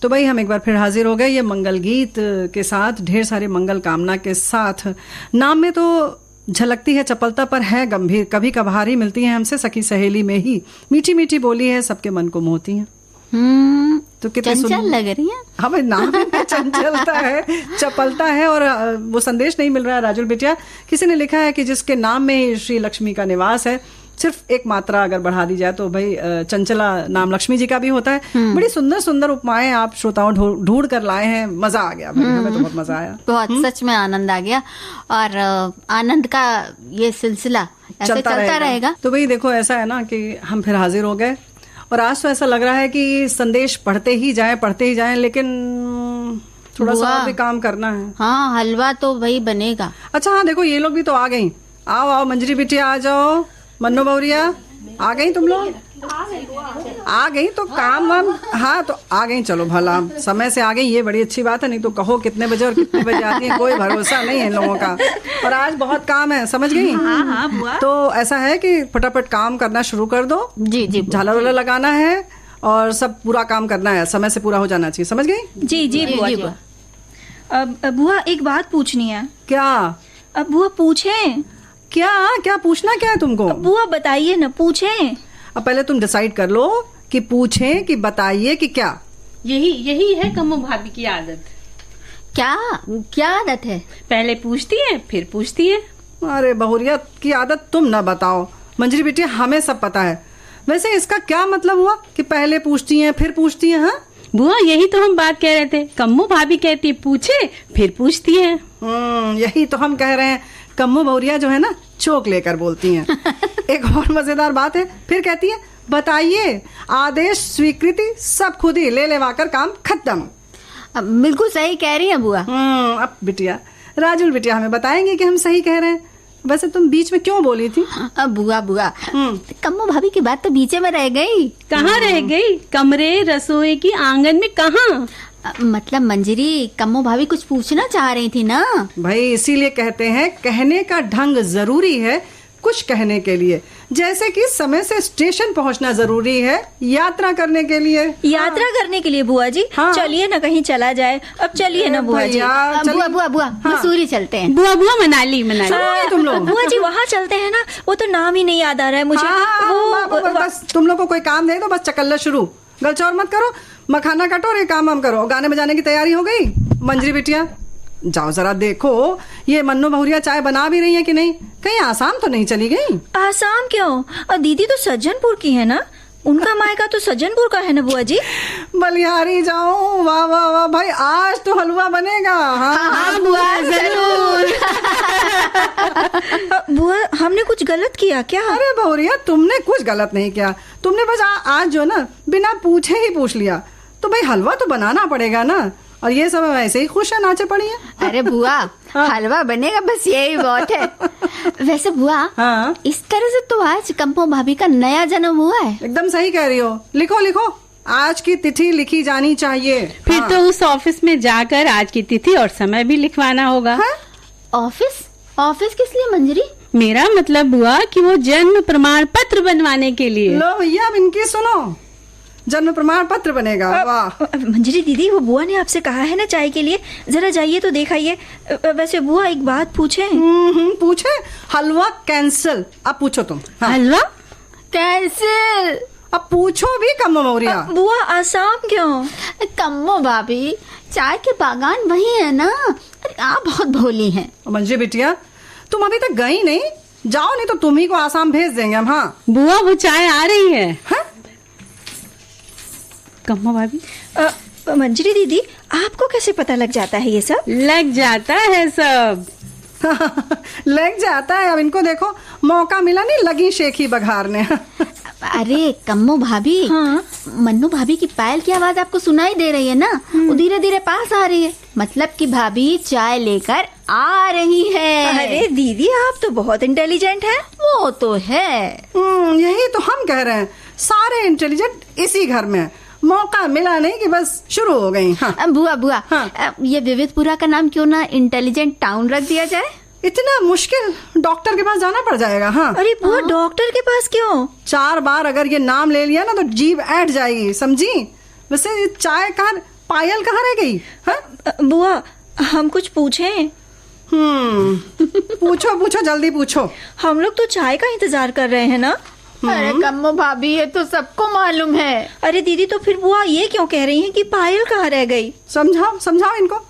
तो भाई हम एक बार फिर हाजिर हो गए ये मंगल गीत के साथ, ढेर सारी मंगल कामना के साथ। नाम में तो झलकती है चपलता पर है गंभीर, कभी कभार ही मिलती है हमसे सखी सहेली में ही, मीठी मीठी बोली है सबके मन को मोहती है। तो कितने चंचल लग रही है। हाँ भाई, नाम में चंचलता है, चपलता है। और वो संदेश नहीं मिल रहा है राजुल बिटिया, किसी ने लिखा है कि जिसके नाम में श्री लक्ष्मी का निवास है, सिर्फ एक मात्रा अगर बढ़ा दी जाए तो भाई चंचला नाम लक्ष्मी जी का भी होता है। बड़ी सुंदर सुंदर उपमाएं आप श्रोताओं ढूंढ कर लाए हैं, मजा आ गया भाई, हमें तो बहुत मजा आया, बहुत सच में आनंद आ गया। और आनंद का ये सिलसिला ऐसे चलता रहेगा। तो भाई देखो, ऐसा है ना कि हम फिर हाजिर हो गए और आज तो ऐसा लग रहा है कि संदेश पढ़ते ही जाएं, लेकिन थोड़ा सा और भी काम करना है। हाँ, हलवा तो भाई बनेगा। अच्छा हाँ, देखो ये लोग भी तो आ गई। आओ आओ मंजरी बिटिया, आ जाओ। मन्नो बहुरिया, आ गई तुम लोग? आ गई तो काम वाम, हाँ तो आ गई, चलो भला समय से आ गई, ये बड़ी अच्छी बात है। नहीं तो कहो कितने बजे और कितने बजे आती है, कोई भरोसा नहीं है इन लोगों का। और आज बहुत काम है, समझ गई? हाँ बुआ। तो ऐसा है कि फटाफट काम करना शुरू कर दो। जी जी, झालर वालर लगाना है और सब पूरा काम करना है, समय से पूरा हो जाना चाहिए, समझ गई? जी जी बुआ जी। अब बुआ एक बात पूछनी है। क्या? अब बुआ पूछें? क्या क्या पूछना क्या है तुमको? बुआ बताइए ना, पूछें। अब पहले तुम डिसाइड कर लो कि पूछें कि बताइए कि क्या। यही है कम्मो भाभी की आदत। क्या आदत है? पहले पूछती है फिर पूछती है। अरे बहुरिया की आदत तुम ना बताओ मंजरी बिटिया, हमें सब पता है। वैसे इसका क्या मतलब हुआ कि पहले पूछती हैं फिर पूछती हैं? हाँ बुआ, यही तो हम बात कह रहे थे। कम्मो भाभी कहती है पूछे फिर पूछती है। यही तो हम कह रहे हैं। कम्मो बहुरिया जो है ना, चोक लेकर बोलती हैं। एक और मजेदार बात है, फिर कहती है बताइए, आदेश स्वीकृति सब खुद ही ले लेवाकर काम खत्म। बिल्कुल सही कह रही है बुआ। अब बिटिया, राजुल बिटिया हमें बताएंगे कि हम सही कह रहे हैं। वैसे तुम बीच में क्यों बोली थी? बुआ कम्मो भाभी की बात तो बीचे में रह गई। कहाँ रह गई? कमरे, रसोई की, आंगन में कहाँ? मतलब मंजरी, कम्मो भाभी कुछ पूछना चाह रही थी ना भाई, इसीलिए कहते हैं कहने का ढंग जरूरी है कुछ कहने के लिए। जैसे कि समय से स्टेशन पहुंचना जरूरी है यात्रा करने के लिए। यात्रा करने के लिए बुआ जी? हाँ। चलिए ना कहीं चला जाए। अब चलिए ना बुआ जी। बुआ मसूरी चलते हैं। बुआ मनाली तुम लोग। बुआ जी वहाँ चलते हैं ना, वो तो नाम ही नहीं याद आ रहा है मुझे। बस तुम लोग को कोई काम दे दो, बस चकल्ला शुरू, गलचौर मत करो, मखाना काटो और ये काम हम करो। गाने बजाने की तैयारी हो गई? मंजरी बिटिया जाओ जरा देखो ये मन्नो बहुरिया चाय बना भी रही है कि नहीं, कहीं आसाम तो नहीं चली गई? आसाम क्यों? और दीदी तो सज्जनपुर की है ना, उनका मायका तो सज्जनपुर का है ना बुआ जी। बलिहारी जाऊं? वाह वाह वाह भाई, आज तो हलवा बनेगा। हाँ बुआ जरूर। बुआ हमने कुछ गलत किया क्या? अरे बहुरिया तुमने कुछ गलत नहीं किया, तुमने बस आज जो ना बिना पूछे ही पूछ लिया। तो भाई हलवा तो बनाना पड़ेगा ना, और ये सब ऐसे ही खुश है, नाचे पड़ी है। अरे बुआ, हलवा बनेगा, बस यही बहुत है। वैसे बुआ, हाँ? इस तरह से तो आज कंपो भाभी का नया जन्म हुआ है। एकदम सही कह रही हो। लिखो लिखो, आज की तिथि लिखी जानी चाहिए। फिर हाँ। तो उस ऑफिस में जाकर आज की तिथि और समय भी लिखवाना होगा। हाँ? ऑफिस? ऑफिस किस लिए मंजरी? मेरा मतलब हुआ कि वो जन्म प्रमाण पत्र बनवाने के लिए। लो भैया, अब इनकी सुनो, जन्म प्रमाण पत्र बनेगा। वाह। मंजरी दीदी, वो बुआ ने आपसे कहा है ना चाय के लिए, जरा जाइए तो देखाइए। वैसे बुआ एक बात पूछे? पूछे? हलवा कैंसिल। अब पूछो तुम। हाँ। हलवा कैंसिल? अब पूछो भी कम मोरिया। बुआ आसाम क्यों? कम्मो भाभी, चाय के बागान वही है ना। अरे आप बहुत भोली हैं। मंजी बिटिया, तुम अभी तक गई नहीं, जाओ नहीं तो तुम ही को आसाम भेज देंगे हम। हाँ बुआ, वो चाय आ रही है। हाँ? कम्मा भाभी, मंजरी दीदी, आपको कैसे पता लग जाता है ये सब? लग जाता है सब। लग जाता है। अब इनको देखो, मौका मिला नहीं, लगी शेखी बघारने। अरे कम्मो भाभी, हाँ? मन्नू भाभी की पायल की आवाज आपको सुनाई दे रही है ना? वो धीरे धीरे पास आ रही है, मतलब कि भाभी चाय लेकर आ रही है। अरे दीदी, आप तो बहुत इंटेलिजेंट हैं। वो तो है। यही तो हम कह रहे हैं, सारे इंटेलिजेंट इसी घर में। मौका मिला नहीं कि बस शुरू हो गई। हाँ। बुआ बुआ, हाँ। ये विविधपुरा का नाम क्यों ना इंटेलिजेंट टाउन रख दिया जाए? इतना मुश्किल, डॉक्टर के पास जाना पड़ जाएगा। हाँ। अरे बुआ, डॉक्टर के पास क्यों? 4 बार अगर ये नाम ले लिया ना तो जीभ ऐंठ जाएगी, समझी? वैसे ये चाय कहाँ, पायल कहाँ रह गई? हाँ? बुआ, हम कुछ पूछें? पूछो पूछो, जल्दी पूछो। हम लोग तो चाय का इंतजार कर रहे हैं ना। अरे कम्मो भाभी, ये तो सबको मालूम है। अरे दीदी, तो फिर बुआ ये क्यों कह रही हैं कि पायल कहाँ रह गई? समझाओ समझाओ इनको,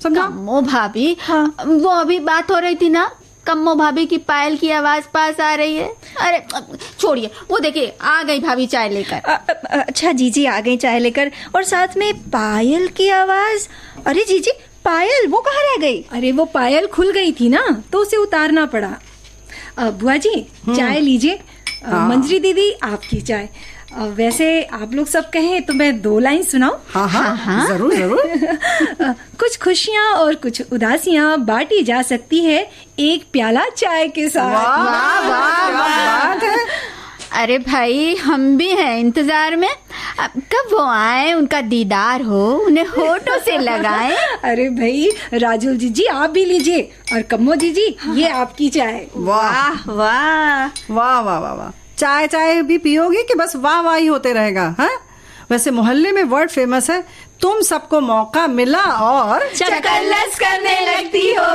समझाओ। कम्मो भाभी, हाँ। वो अभी बात हो रही थी ना, कम्मो भाभी की पायल की आवाज पास आ रही है। अरे छोड़िए, वो देखिए आ गई भाभी चाय लेकर। अच्छा जीजी आ गई चाय लेकर, और साथ में पायल की आवाज। अरे जीजी, पायल वो कहाँ रह गई? अरे वो पायल खुल गई थी ना, तो उसे उतारना पड़ा। बुआ जी, चाय लीजिए। मंजरी दीदी, आपकी चाय। वैसे आप लोग सब कहें तो मैं 2 लाइन सुनाऊं? हाँ हाँ, जरूर जरूर। कुछ खुशियाँ और कुछ उदासियाँ बांटी जा सकती है एक प्याला चाय के साथ। वाह वाह, क्या बात है। अरे भाई, हम भी हैं इंतजार में। अब कब वो आए, उनका दीदार हो, उन्हें होठों से लगाएं। अरे भाई, राजुल जीजी आप भी लीजिए, और कम्मो जीजी ये आपकी चाय। वाह वाह। वाह वाह वाह वाह। चाय चाय भी पियोगी कि बस वाह वाह ही होते रहेगा? हाँ? वैसे मोहल्ले में वर्ड फेमस है, तुम सबको मौका मिला और चकल्लस करने लगती हो।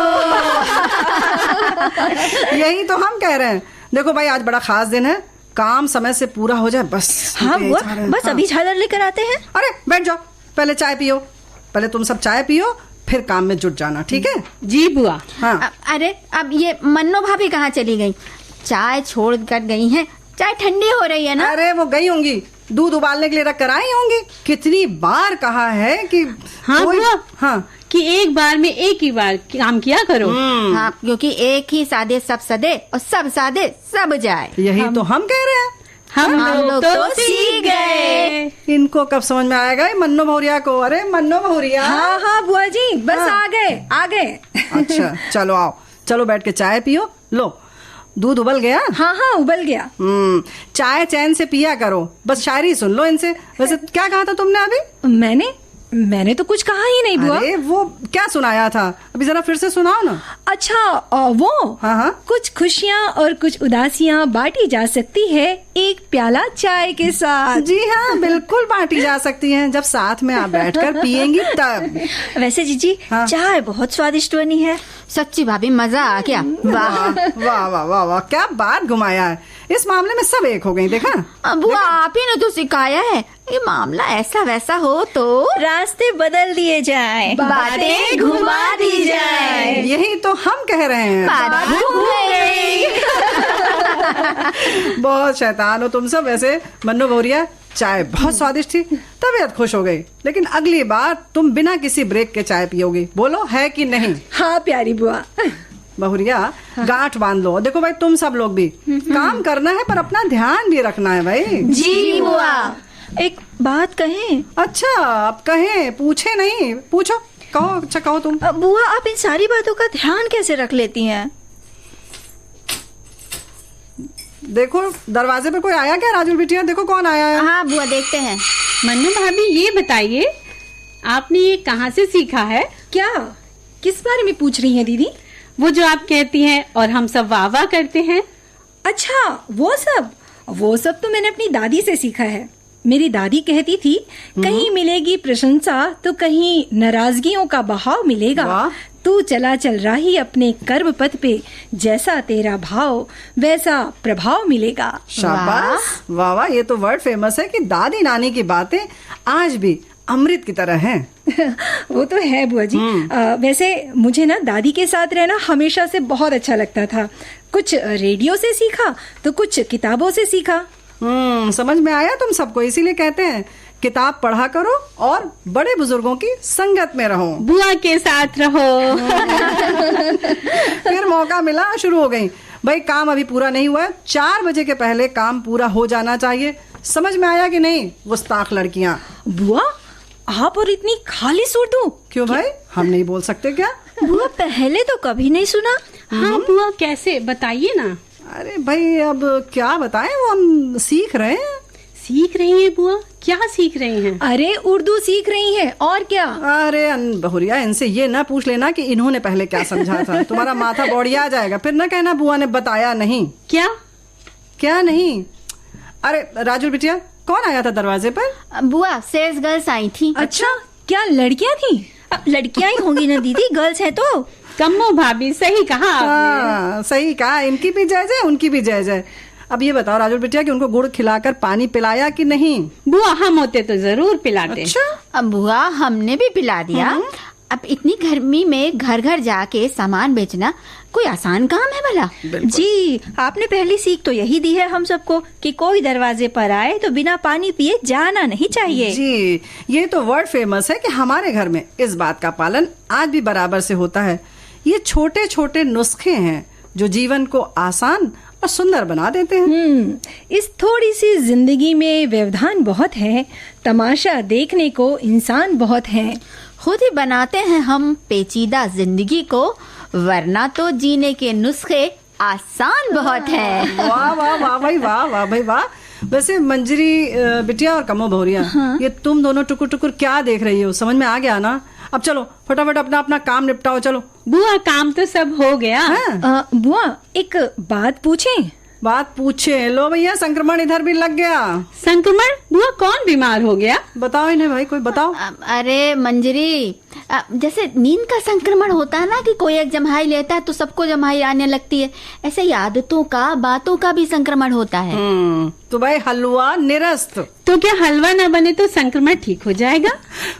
यही तो हम कह रहे हैं। देखो भाई, आज बड़ा खास दिन है, काम समय से पूरा हो जाए बस। हाँ बुआ, बस हाँ। अभी झालर लेकर आते हैं। अरे बैठ जाओ, पहले चाय पियो। पहले तुम सब चाय पियो, फिर काम में जुट जाना, ठीक है? जी बुआ। हाँ। अरे अब ये मन्नो भाभी कहाँ चली गई? चाय छोड़ कर गई हैं। चाय ठंडी हो रही है ना? अरे वो गई होंगी, दूध उबालने के लिए रख कर आई होंगी। कितनी बार कहा है कि हाँ बुआ, हाँ, कि एक बार में एक ही बार काम किया करो। हाँ, क्योंकि एक ही सादे सब सदे, और सब सादे सब जाए। यही तो हम कह रहे हैं। हम लोग तो सीख गए। इनको कब समझ में आएगा ये मन्नो भौरिया को? अरे मन्नो भौरिया। हाँ हाँ बुआ जी, बस हाँ। आ गए आ गए। अच्छा चलो आओ, चलो बैठ के चाय पियो। लो, दूध उबल गया? हाँ हाँ, उबल गया। चाय चैन से पिया करो, बस शायरी सुन लो इनसे। वैसे क्या कहा था तुमने अभी? मैंने तो कुछ कहा ही नहीं बुआ। अरे वो क्या सुनाया था, अभी जरा फिर से सुनाओ ना। अच्छा, वो हाँ हाँ। कुछ खुशियाँ और कुछ उदासियाँ बांटी जा सकती है एक प्याला चाय के साथ। जी हाँ, बिल्कुल बांटी जा सकती हैं, जब साथ में आप बैठकर पियेंगी तब। वैसे जीजी, हाँ। चाय बहुत स्वादिष्ट बनी है। सच्ची भाभी, मजा आ गया। वाह वाह वाह वाह वाह, क्या बात घुमाया है। इस मामले में सब एक हो गई, देखा? बुआ, आप ही ने तो सिखाया है। ये मामला ऐसा वैसा हो तो रास्ते बदल दिए जाएं, बातें घुमा दी जाए। यही तो हम कह रहे हैं। बात घूम गई। बहुत शैतान हो तुम सब। वैसे मन्नो भौरिया, चाय बहुत स्वादिष्ट थी, तबीयत खुश हो गई, लेकिन अगली बार तुम बिना किसी ब्रेक के चाय पियोगी, बोलो है कि नहीं? हाँ प्यारी बुआ। बहुरिया, गांठ बांध लो। देखो भाई, तुम सब लोग भी काम करना है, पर अपना ध्यान भी रखना है भाई। जी बुआ। एक बात कहें? अच्छा, आप कहें, पूछे नहीं, पूछो, कहो। अच्छा कहो तुम। बुआ, आप इन सारी बातों का ध्यान कैसे रख लेती हैं? देखो दरवाजे पे कोई आया क्या राजुल बिटिया? देखो कौन आया है। हाँ बुआ, देखते हैं। मन्नू भाभी, ये बताइए आपने ये कहाँ से सीखा है? क्या, किस बारे में पूछ रही हैं दीदी? वो जो आप कहती हैं और हम सब वाह वाह करते हैं। अच्छा, वो सब तो मैंने अपनी दादी से सीखा है। मेरी दादी कहती थी, कहीं मिलेगी प्रशंसा तो कहीं नाराजगियों का बहाव मिलेगा। तू चला चल राही अपने कर्म पथ पे, जैसा तेरा भाव वैसा प्रभाव मिलेगा। शाबाश, वाह वाह, ये तो वर्ड फेमस है कि दादी नानी की बातें आज भी अमृत की तरह हैं। वो तो है बुआ जी। वैसे मुझे ना दादी के साथ रहना हमेशा से बहुत अच्छा लगता था। कुछ रेडियो से सीखा तो कुछ किताबों से सीखा। समझ में आया तुम सबको, इसीलिए कहते हैं किताब पढ़ा करो और बड़े बुजुर्गों की संगत में रहो, बुआ के साथ रहो। फिर मौका मिला, शुरू हो गई। भाई काम अभी पूरा नहीं हुआ है, 4 बजे के पहले काम पूरा हो जाना चाहिए। समझ में आया कि नहीं गुस्ताख लड़कियां? बुआ, आप और इतनी खालिस उर्दू? क्यों भाई, हम नहीं बोल सकते क्या? बुआ, पहले तो कभी नहीं सुना। हाँ बुआ, कैसे, बताइए ना। अरे भाई अब क्या बताएं, वो हम सीख रहे हैं। सीख रही हैं बुआ? क्या सीख रही हैं? अरे उर्दू सीख रही हैं, और क्या। अरे बहुरिया, इनसे ये ना पूछ लेना कि इन्होंने पहले क्या समझा था। तुम्हारा माथा बौड़िया जाएगा, फिर ना कहना बुआ ने बताया नहीं। क्या नहीं? अरे राजुल बिटिया, कौन आया था दरवाजे पर? बुआ, सेल्स गर्ल्स आई थी। अच्छा, क्या लड़कियां थी? लड़कियां ही होंगी ना दीदी, गर्ल्स है तो। कम्मो भाभी, सही कहा आपने। हाँ, सही कहा, इनकी भी जय जय, उनकी भी जय जय। अब ये बताओ राजुल बिटिया कि उनको गुड़ खिलाकर पानी पिलाया कि नहीं? बुआ, हम होते तो जरूर पिलाते। अच्छा, अब बुआ, हमने भी पिला दिया। अब इतनी गर्मी में घर घर जाके सामान बेचना कोई आसान काम है भला? जी, आपने पहली सीख तो यही दी है हम सबको कि कोई दरवाजे पर आए तो बिना पानी पिए जाना नहीं चाहिए। जी, ये तो वर्ड फेमस है कि हमारे घर में इस बात का पालन आज भी बराबर से होता है। ये छोटे छोटे नुस्खे हैं जो जीवन को आसान और सुंदर बना देते हैं। इस थोड़ी सी जिंदगी में व्यवधान बहुत है, तमाशा देखने को इंसान बहुत है। खुद ही बनाते हैं हम पेचीदा जिंदगी को, वरना तो जीने के नुस्खे आसान बहुत है। वाह वाह वाह भाई, वाह वाह भाई वाह। वैसे मंजरी बिटिया और कमो बहुरिया, ये तुम दोनों टुकुर टुकुर क्या देख रही हो? समझ में आ गया ना? अब चलो फटाफट अपना अपना काम निपटाओ, चलो। बुआ, काम तो सब हो गया। बुआ, एक बात पूछें? बात पूछे लो भैया, संक्रमण इधर भी लग गया। संक्रमण? बुआ, कौन बीमार हो गया? बताओ इन्हें भाई, कोई बताओ। अरे मंजरी, जैसे नींद का संक्रमण होता है ना कि कोई एक जम्हाई लेता है तो सबको जम्हाई आने लगती है, ऐसे ही आदतों का, बातों का भी संक्रमण होता है। तो भाई हलवा निरस्त। तो क्या हलवा ना बने तो संक्रमण ठीक हो जाएगा?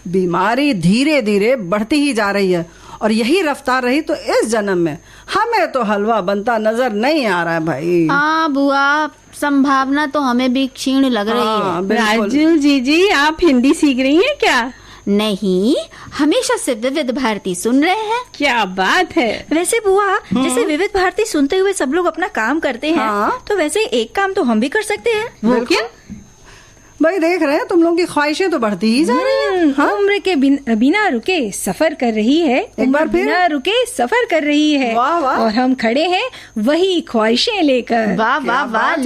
बीमारी धीरे धीरे बढ़ती ही जा रही है और यही रफ्तार रही तो इस जन्म में हमें तो हलवा बनता नजर नहीं आ रहा है भाई। हाँ बुआ, संभावना तो हमें भी क्षीण लग रही है। राजुल जी, आप हिंदी सीख रही हैं क्या? नहीं, हमेशा से विविध भारती सुन रहे हैं। क्या बात है। वैसे बुआ, जैसे विविध भारती सुनते हुए सब लोग अपना काम करते हैं, तो वैसे एक काम तो हम भी कर सकते हैं। वो क्या? भाई देख रहे हैं तुम लोग की ख्वाहिशें तो बढ़ती ही जा रही हैं। उम्र के बिना रुके सफर कर रही है, एक बार फिर बिना रुके सफर कर रही है। वाह वाह। और हम खड़े हैं वही ख्वाहिशें लेकर। वाह वाह वाह,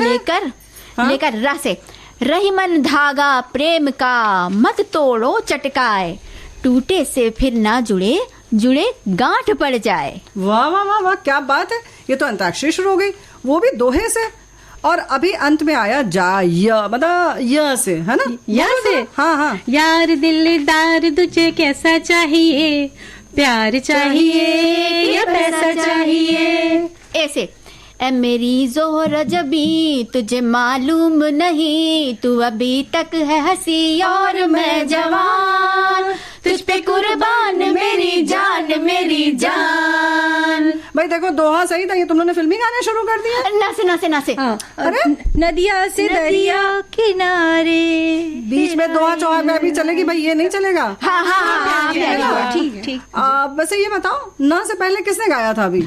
लेकर रासे रही मन धागा प्रेम का, मत तोड़ो चटकाए, टूटे से फिर ना जुड़े, जुड़े गांठ पड़ जाए। वाह वाह वाह वाह, क्या बात है। ये तो अंताक्षरी शुरू हो गई, वो भी दोहे से, और अभी अंत में आया जा, मतलब य से, है ना? या से? हाँ। यार दिलदार तुझे कैसा चाहिए, प्यार चाहिए या पैसा चाहिए? ऐसे ए मेरी जोहर जबी तुझे मालूम नहीं, तू अभी तक है हंसी और मैं जवान, तुझ पे कुर्बान मेरी जान, मेरी जान। भाई देखो दोहा सही था, ये तुम लोगों ने फिल्मी गाने शुरू कर दिए। नासे। अरे नदिया से दरिया किनारे, बीच में दोहा चौहा में भी चलेगी भाई, ये नहीं चलेगा? हाँ, ठीक। वैसे ये बताओ, न से पहले किसने गाया था अभी?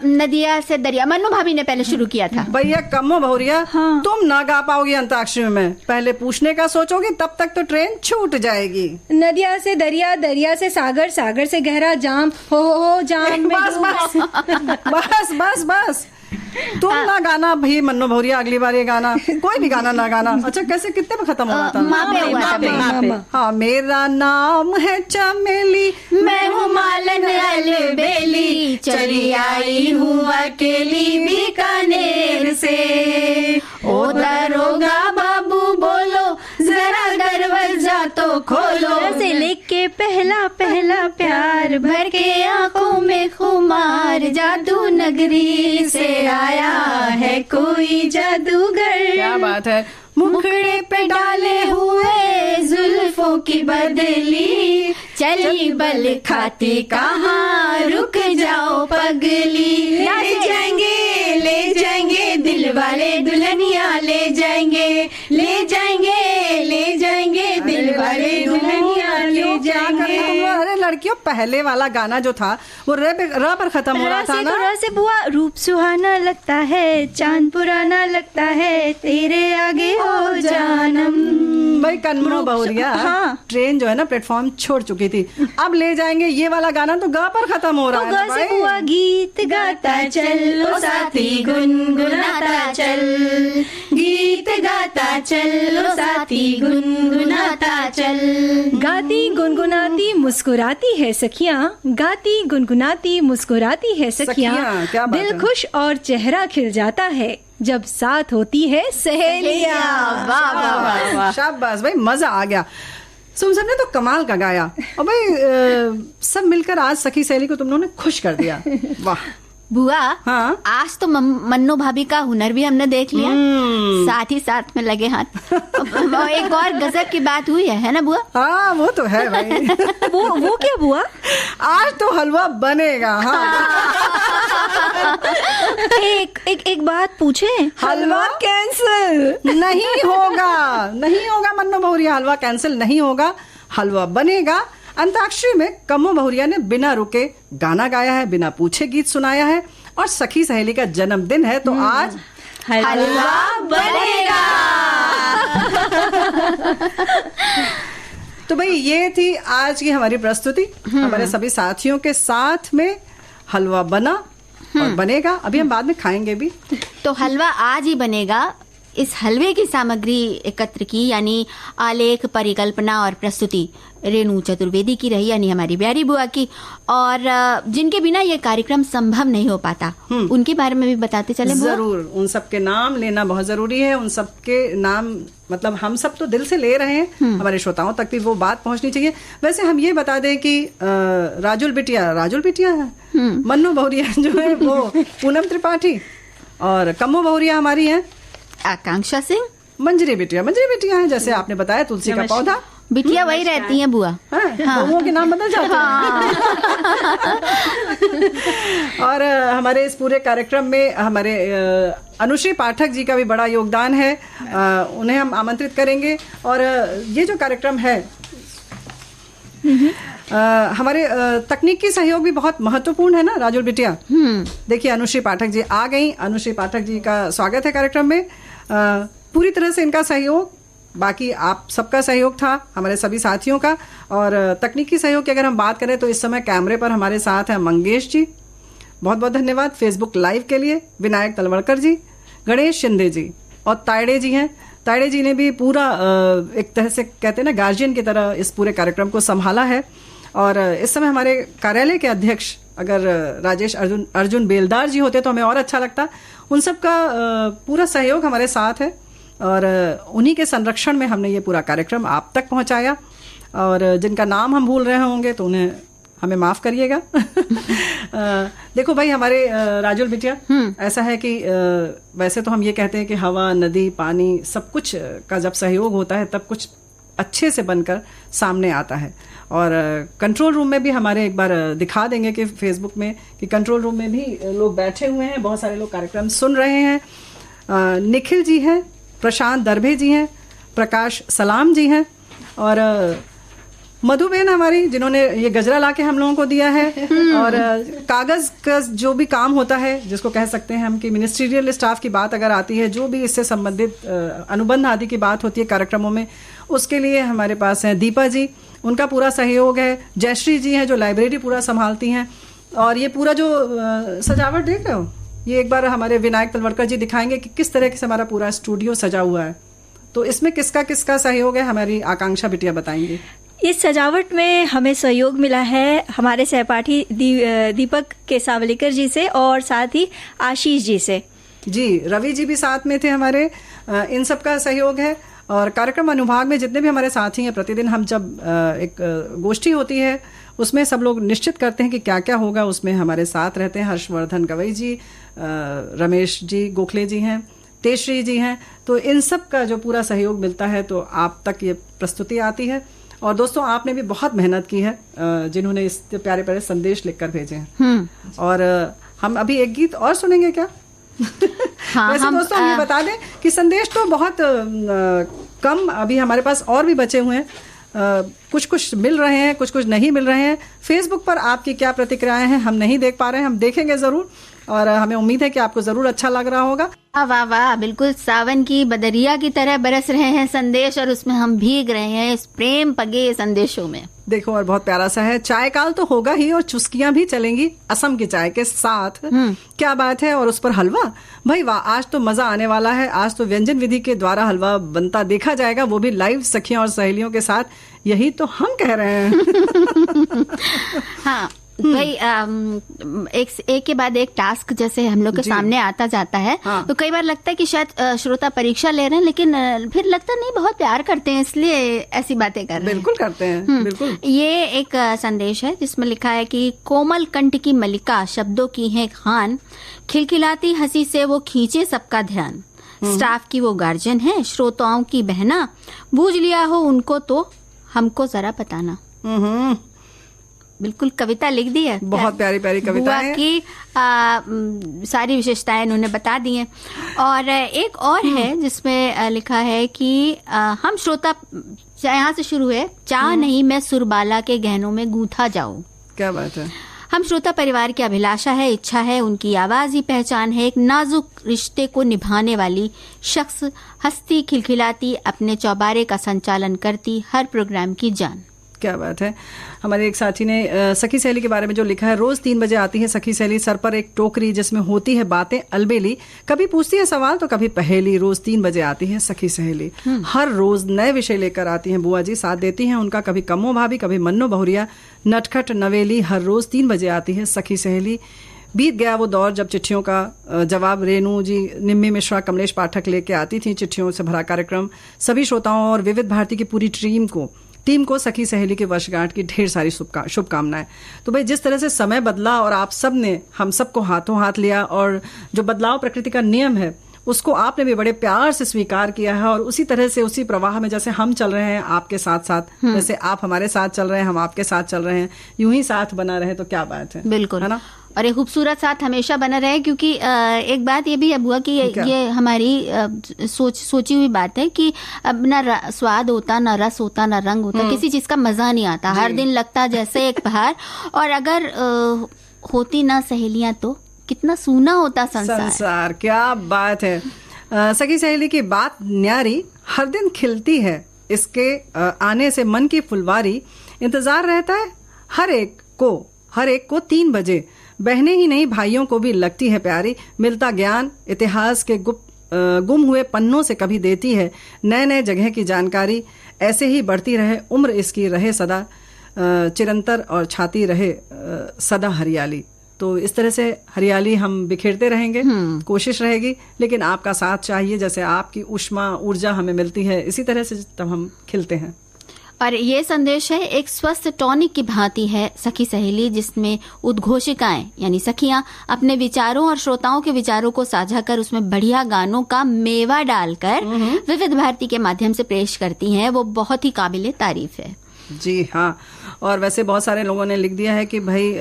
नदिया से दरिया, मन्नू भाभी ने पहले शुरू किया था। भैया कम्मो बहुरिया, तुम ना गा पाओगी अंताक्षरी में, पहले पूछने का सोचोगी तब तक तो ट्रेन छूट जाएगी। नदिया से दरिया, दरिया से सागर, सागर से गहरा जाम, हो जाम में बस तुम ना गाना भाई मन्नो भौरिया, अगली बार ये गाना, कोई भी गाना ना गाना। अच्छा कैसे, कितने पे खत्म हो रहा था? माँ। हाँ, मेरा नाम है चमेली, मैं हूँ मालन अलबेली, चली आई हूँ अकेली बीकानेर से। ओ दरोगा बाबू बोलो, जरा दरवाजा तो खोलो, से लेके पहला पहला प्यार भर के आंखों में खुमार, जादू नगरी से आया है कोई जादूगर। क्या बात है। मुखड़े पे डाले हुए जुल्फों की बदली, चली बल खाती कहाँ, रुक जाओ पगली। ले जाएंगे दिल वाले दुल्हनिया, ले जाएंगे दिल वाले दुल्हनिया, ले जाएंगे। अरे लड़कियों, पहले वाला गाना जो था वो र पर खत्म हो रहा था ना। र से बुआ, रूप सुहाना लगता है, चांद पुराना लगता है, तेरे आगे हो जानम। भाई कन्नो बहुरिया, ट्रेन जो है ना प्लेटफॉर्म छोड़ चुकी थी, अब ले जाएंगे ये वाला गाना तो गा पर खत्म हो रहा है ना भाई। बुआ गीत गाता चल ओ साथी गुनगुनाता चल, गीत गाता चल ओ साथी गुनगुनाता चल। गाती गुनगुनाती मुस्कुराती है सखियाँ, गाती गुनगुनाती मुस्कुराती है सखियाँ, क्या बात दिल है। खुश और चेहरा खिल जाता है जब साथ होती है सहेलियाँ। वाह। शाबाश भाई, मजा आ गया। तुम सबने तो कमाल का गाया, और भाई सब मिलकर आज सखी सहेली को तुम लोगों ने खुश कर दिया। वाह बुआ, हाँ? आज तो मन्नू भाभी का हुनर भी हमने देख लिया, साथ ही साथ में लगे हाथ। एक और गजब की बात हुई है ना बुआ? हाँ वो तो है भाई। वो क्या बुआ? आज तो हलवा बनेगा। हाँ। एक बात पूछे, हलवा कैंसिल नहीं होगा मन्नो बहुरिया, हलवा कैंसिल नहीं होगा, हलवा बनेगा। अंताक्षरी में कम्मो बहुरिया ने बिना रुके गाना गाया है, बिना पूछे गीत सुनाया है, और सखी सहेली का जन्मदिन है तो आज हलवा बनेगा। तो भाई ये थी आज की हमारी प्रस्तुति, हमारे सभी साथियों के साथ में हलवा बना और बनेगा, अभी हम बाद में खाएंगे भी। तो हलवा आज ही बनेगा। इस हलवे की सामग्री एकत्र की, यानी आलेख, परिकल्पना और प्रस्तुति रेणु चतुर्वेदी की रही, यानी हमारी प्यारी बुआ की, और जिनके बिना ये कार्यक्रम संभव नहीं हो पाता, उनके बारे में भी बताते चले बुआ? जरूर, उन सब के नाम लेना बहुत जरूरी है। उन सब के नाम मतलब हम सब तो दिल से ले रहे हैं, हमारे श्रोताओं तक भी वो बात पहुंचनी चाहिए। वैसे हम ये बता दें कि राजुल बिटिया है, मन्नू बहुरिया जो है वो पूनम त्रिपाठी, और कम्मो बहुरिया हमारी है आकांक्षा सिंह, मंजरी बिटिया है, जैसे आपने बताया तुलसी का पौधा। बिटिया वही रहती हैं बुआ, बहुओं के नाम बदल जाते हैं। और हमारे इस पूरे कार्यक्रम में हमारे अनुश्री पाठक जी का भी बड़ा योगदान है, उन्हें हम आमंत्रित करेंगे। और ये जो कार्यक्रम है हमारे तकनीकी सहयोग भी बहुत महत्वपूर्ण है ना राजुल बिटिया। देखिए अनुश्री पाठक जी आ गई, अनुश्री पाठक जी का स्वागत है कार्यक्रम में। पूरी तरह से इनका सहयोग, बाकी आप सबका सहयोग था, हमारे सभी साथियों का। और तकनीकी सहयोग की अगर हम बात करें तो इस समय कैमरे पर हमारे साथ हैं मंगेश जी, बहुत बहुत धन्यवाद। फेसबुक लाइव के लिए विनायक तलवड़कर जी, गणेश शिंदे जी और तायड़े जी हैं। तायड़े जी ने भी पूरा एक तरह से कहते हैं ना गार्जियन की तरह इस पूरे कार्यक्रम को संभाला है। और इस समय हमारे कार्यालय के अध्यक्ष अगर राजेश अर्जुन बेलदार जी होते तो हमें और अच्छा लगता। उन सब का पूरा सहयोग हमारे साथ है और उन्हीं के संरक्षण में हमने ये पूरा कार्यक्रम आप तक पहुंचाया। और जिनका नाम हम भूल रहे होंगे तो उन्हें हमें माफ करिएगा। देखो भाई हमारे राजुल बिटिया, ऐसा है कि वैसे तो हम ये कहते हैं कि हवा, नदी, पानी सब कुछ का जब सहयोग होता है तब कुछ अच्छे से बनकर सामने आता है। और कंट्रोल रूम में भी हमारे एक बार दिखा देंगे कि फेसबुक में कि कंट्रोल रूम में भी लोग बैठे हुए हैं, बहुत सारे लोग कार्यक्रम सुन रहे हैं। निखिल जी हैं, प्रशांत दरभे जी हैं, प्रकाश सलाम जी हैं, और मधुबेन हमारी जिन्होंने ये गजरा लाके हम लोगों को दिया है, और कागज का जो भी काम होता है जिसको कह सकते हैं हम कि मिनिस्ट्रियल स्टाफ की बात अगर आती है, जो भी इससे संबंधित अनुबंध आदि की बात होती है कार्यक्रमों में, उसके लिए हमारे पास हैं दीपा जी, उनका पूरा सहयोग है। जयश्री जी हैं जो लाइब्रेरी पूरा संभालती हैं, और ये पूरा जो सजावट देख रहे हो, ये एक बार हमारे विनायक तलवड़कर जी दिखाएंगे कि किस तरह से हमारा पूरा स्टूडियो सजा हुआ है। तो इसमें किसका किसका सहयोग है, हमारी आकांक्षा बिटिया बताएंगी। इस सजावट में हमें सहयोग मिला है हमारे सहपाठी दीपक केसावलेकर जी से, और साथ ही आशीष जी से। जी, रवि जी भी साथ में थे हमारे, इन सब का सहयोग है। और कार्यक्रम अनुभाग में जितने भी हमारे साथी हैं, प्रतिदिन हम जब एक गोष्ठी होती है उसमें सब लोग निश्चित करते हैं कि क्या क्या होगा, उसमें हमारे साथ रहते हैं हर्षवर्धन गवई जी, रमेश जी गोखले जी हैं, तेजश्री जी हैं। तो इन सब का जो पूरा सहयोग मिलता है तो आप तक ये प्रस्तुति आती है। और दोस्तों, आपने भी बहुत मेहनत की है, जिन्होंने इस प्यारे प्यारे संदेश लिखकर भेजे हैं। और हम अभी एक गीत और सुनेंगे क्या? हाँ, वैसे दोस्तों हम ये बता दें कि संदेश तो बहुत कम अभी हमारे पास और भी बचे हुए हैं। कुछ कुछ मिल रहे हैं, कुछ कुछ नहीं मिल रहे हैं। फेसबुक पर आपकी क्या प्रतिक्रियाएं हैं हम नहीं देख पा रहे हैं, हम देखेंगे जरूर, और हमें उम्मीद है कि आपको जरूर अच्छा लग रहा होगा। वाह वाह, बिल्कुल सावन की बदरिया की तरह बरस रहे हैं संदेश, और उसमें हम भीग रहे हैं इस प्रेम पगे संदेशों में। देखो, और बहुत प्यारा सा है। चाय काल तो होगा ही, और चुस्कियां भी चलेंगी असम की चाय के साथ। क्या बात है। और उस पर हलवा, भाई वाह, आज तो मजा आने वाला है। आज तो व्यंजन विधि के द्वारा हलवा बनता देखा जाएगा, वो भी लाइव सखियों और सहेलियों के साथ। यही तो हम कह रहे हैं। हाँ भाई, एक के बाद एक टास्क जैसे हम लोग के सामने आता जाता है। हाँ। तो कई बार लगता है कि शायद श्रोता परीक्षा ले रहे हैं, लेकिन फिर लगता नहीं, बहुत प्यार करते हैं इसलिए ऐसी बातें कर रहे हैं। बिल्कुल करते हैं, बिल्कुल। ये एक संदेश है जिसमें लिखा है कि कोमल कंठ की मलिका, शब्दों की है खान, खिलखिलाती हंसी से वो खींचे सबका ध्यान, स्टाफ की वो गार्जियन है, श्रोताओं की बहना, बूझ लिया हो उनको तो हमको जरा बताना। बिल्कुल कविता लिख दी है, बहुत प्यारी प्यारी कविता है की सारी विशेषताएं इन्होंने बता दी हैं। और एक और है जिसमें लिखा है कि हम श्रोता, यहाँ से शुरू है, चाह नहीं मैं सुरबाला के गहनों में गूंथा जाऊं। क्या बात है। हम श्रोता परिवार की अभिलाषा है, इच्छा है, उनकी आवाज ही पहचान है, एक नाजुक रिश्ते को निभाने वाली शख्स, हंसती खिलखिलाती अपने चौबारे का संचालन करती, हर प्रोग्राम की जान। क्या बात है। हमारे एक साथी ने सखी सहेली के बारे में जो लिखा है, रोज 3 बजे आती है सखी सहेली, सर पर एक टोकरी जिसमें होती है बातें अलबेली, कभी पूछती है सवाल तो कभी पहेली, रोज 3 बजे आती है सखी सहेली, हर रोज नए विषय लेकर आती हैं बुआ जी, साथ देती हैं उनका कभी कम्मो भाभी, कभी मन्नो बहुरिया, नटखट नवेली, हर रोज 3 बजे आती है सखी सहेली। बीत गया वो दौर जब चिट्ठियों का जवाब रेणु जी, निम्मी मिश्रा, कमलेश पाठक लेके आती थी चिट्ठियों से भरा कार्यक्रम। सभी श्रोताओं और विविध भारती की पूरी टीम को सखी सहेली के वर्षगांठ की ढेर सारी शुभकामनाएं। तो भाई, जिस तरह से समय बदला और आप सब ने हम सबको हाथों हाथ लिया, और जो बदलाव प्रकृति का नियम है उसको आपने भी बड़े प्यार से स्वीकार किया है, और उसी तरह से उसी प्रवाह में जैसे हम चल रहे हैं आपके साथ साथ, जैसे आप हमारे साथ चल रहे हैं, हम आपके साथ चल रहे हैं, यूं ही साथ बना रहे तो क्या बात है। बिल्कुल, है ना। और एक खूबसूरत साथ हमेशा बना रहे, क्योंकि एक बात ये भी है बुआ कि ये हमारी सोची हुई बात है कि अब ना स्वाद होता, ना रस होता, ना रंग होता, किसी चीज का मजा नहीं आता, हर दिन लगता जैसे एक पहाड़। और अगर होती ना सहेलियां तो कितना सूना होता संसार। क्या बात है। सखी सहेली की बात न्यारी, हर दिन खिलती है, इसके आने से मन की फुलवारी, इंतजार रहता है हर एक को 3 बजे, बहने ही नहीं भाइयों को भी लगती है प्यारी, मिलता ज्ञान इतिहास के गुम हुए पन्नों से कभी देती है नए नए जगह की जानकारी, ऐसे ही बढ़ती रहे उम्र इसकी, रहे सदा चिरंतर और छाती रहे सदा हरियाली। तो इस तरह से हरियाली हम बिखेरते रहेंगे, कोशिश रहेगी, लेकिन आपका साथ चाहिए। जैसे आपकी उष्मा ऊर्जा हमें मिलती है, इसी तरह से तब हम खिलते हैं। और ये संदेश है, एक स्वस्थ टॉनिक की भांति है सखी सहेली, जिसमें उद्घोषिकाएं यानी सखियां अपने विचारों और श्रोताओं के विचारों को साझा कर उसमें बढ़िया गानों का मेवा डालकर विविध भारती के माध्यम से पेश करती हैं। वो बहुत ही काबिले तारीफ है। जी हाँ। और वैसे बहुत सारे लोगों ने लिख दिया है कि भाई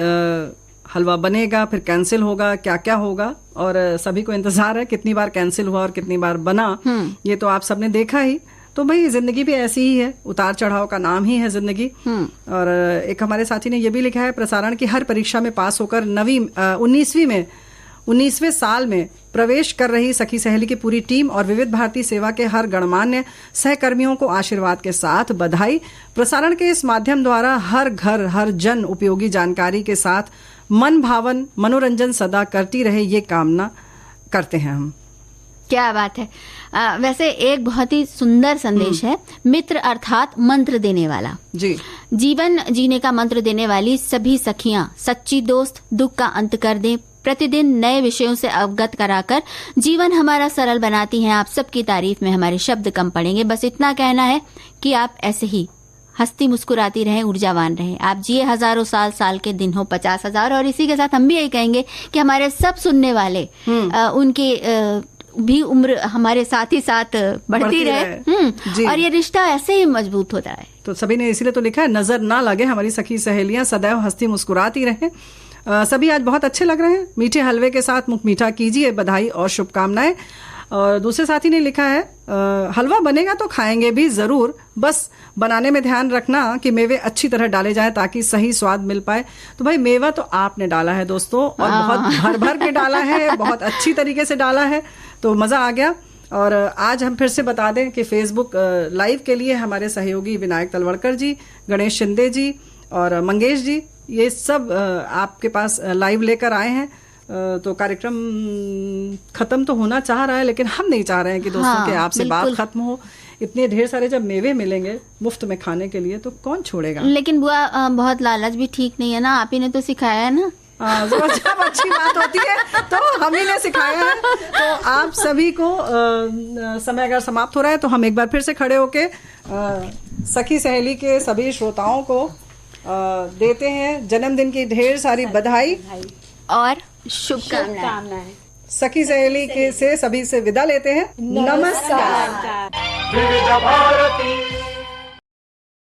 हलवा बनेगा, फिर कैंसिल होगा, क्या क्या होगा, और सभी को इंतजार है कितनी बार कैंसिल हुआ और कितनी बार बना, ये तो आप सबने देखा ही। तो भाई जिंदगी भी ऐसी ही है, उतार चढ़ाव का नाम ही है जिंदगी। और एक हमारे साथी ने ये भी लिखा है, प्रसारण की हर परीक्षा में पास होकर 19वें साल में प्रवेश कर रही सखी सहेली की पूरी टीम और विविध भारती सेवा के हर गणमान्य सहकर्मियों को आशीर्वाद के साथ बधाई। प्रसारण के इस माध्यम द्वारा हर घर हर जन उपयोगी जानकारी के साथ मन भावन मनोरंजन सदा करती रहे, ये कामना करते हैं हम। क्या बात है। वैसे एक बहुत ही सुंदर संदेश है, मित्र अर्थात मंत्र देने वाला। जी, जीवन जीने का मंत्र देने वाली सभी सखियां सच्ची दोस्त, दुख का अंत कर दें, प्रतिदिन नए विषयों से अवगत कराकर जीवन हमारा सरल बनाती हैं। आप सबकी तारीफ में हमारे शब्द कम पड़ेंगे। बस इतना कहना है कि आप ऐसे ही हंसती मुस्कुराती रहें, ऊर्जावान रहें। आप जिए हजारों साल, साल के दिन हो 50,000। और इसी के साथ हम भी यही कहेंगे कि हमारे सब सुनने वाले उनके भी उम्र हमारे साथ ही साथ बढ़ती रहे। और ये रिश्ता ऐसे ही मजबूत होता है। तो सभी ने इसीलिए तो लिखा है, नजर ना लगे हमारी सखी सहेलियां सदैव हंसती मुस्कुराती रहें। सभी आज बहुत अच्छे लग रहे हैं। मीठे हलवे के साथ मुख मीठा कीजिए, बधाई और शुभकामनाएं। और दूसरे साथी ने लिखा है, हलवा बनेगा तो खाएंगे भी जरूर, बस बनाने में ध्यान रखना कि मेवे अच्छी तरह डाले जाएं ताकि सही स्वाद मिल पाए। तो भाई मेवा तो आपने डाला है दोस्तों, और बहुत भर भर के डाला है, बहुत अच्छी तरीके से डाला है, तो मजा आ गया। और आज हम फिर से बता दें कि फेसबुक लाइव के लिए हमारे सहयोगी विनायक तलवड़कर जी, गणेश शिंदे जी और मंगेश जी, ये सब आपके पास लाइव लेकर आए हैं। तो कार्यक्रम खत्म तो होना चाह रहा है, लेकिन हम नहीं चाह रहे हैं कि दोस्तों के आपसे बात खत्म हो। इतने ढेर सारे जब मेवे मिलेंगे मुफ्त में खाने के लिए तो कौन छोड़ेगा। लेकिन बुआ बहुत लालच भी ठीक नहीं है ना, आप ही ने तो सिखाया है ना। जब अच्छी बात होती है तो हम ही ने सिखाया है। तो आप सभी को समय अगर समाप्त हो रहा है तो हम एक बार फिर से खड़े होके सखी सहेली के सभी श्रोताओं को देते हैं जन्मदिन की ढेर सारी बधाई और शुभकामनाएं। सखी सहेली के से सभी से विदा लेते हैं। नमस्कार।